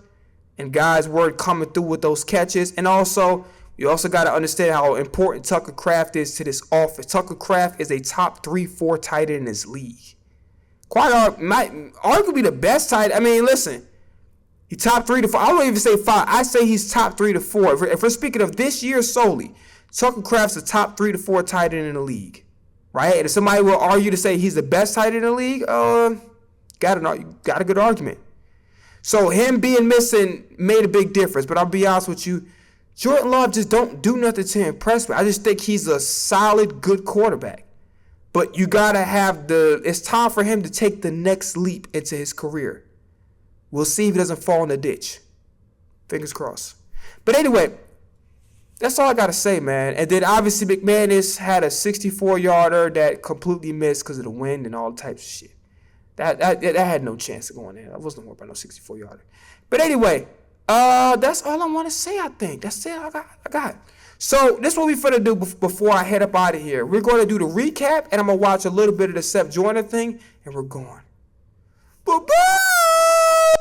And guys were coming through with those catches. And also, you also got to understand how important Tucker Kraft is to this offense. Tucker Kraft is a top 3-4 tight end in this league. Arguably the best tight end. I mean, listen. He top 3 to 4. I don't even say 5. I say he's top 3 to 4. If we're speaking of this year solely, Tucker Kraft's a top 3 to 4 tight end in the league. Right? And if somebody will argue to say he's the best tight end in the league, got a good argument. So him being missing made a big difference. But I'll be honest with you, Jordan Love just don't do nothing to impress me. I just think he's a solid, good quarterback. But you got to have it's time for him to take the next leap into his career. We'll see if he doesn't fall in the ditch. Fingers crossed. But anyway, that's all I got to say, man. And then obviously McManus had a 64-yarder that completely missed because of the wind and all types of shit. That had no chance of going in. I wasn't worried about no 64-yarder. But anyway, that's all I want to say, I think. That's it I got. So this is what we're going to do before I head up out of here. We're going to do the recap, and I'm going to watch a little bit of the Seth Joyner thing, and we're going. Bye-bye!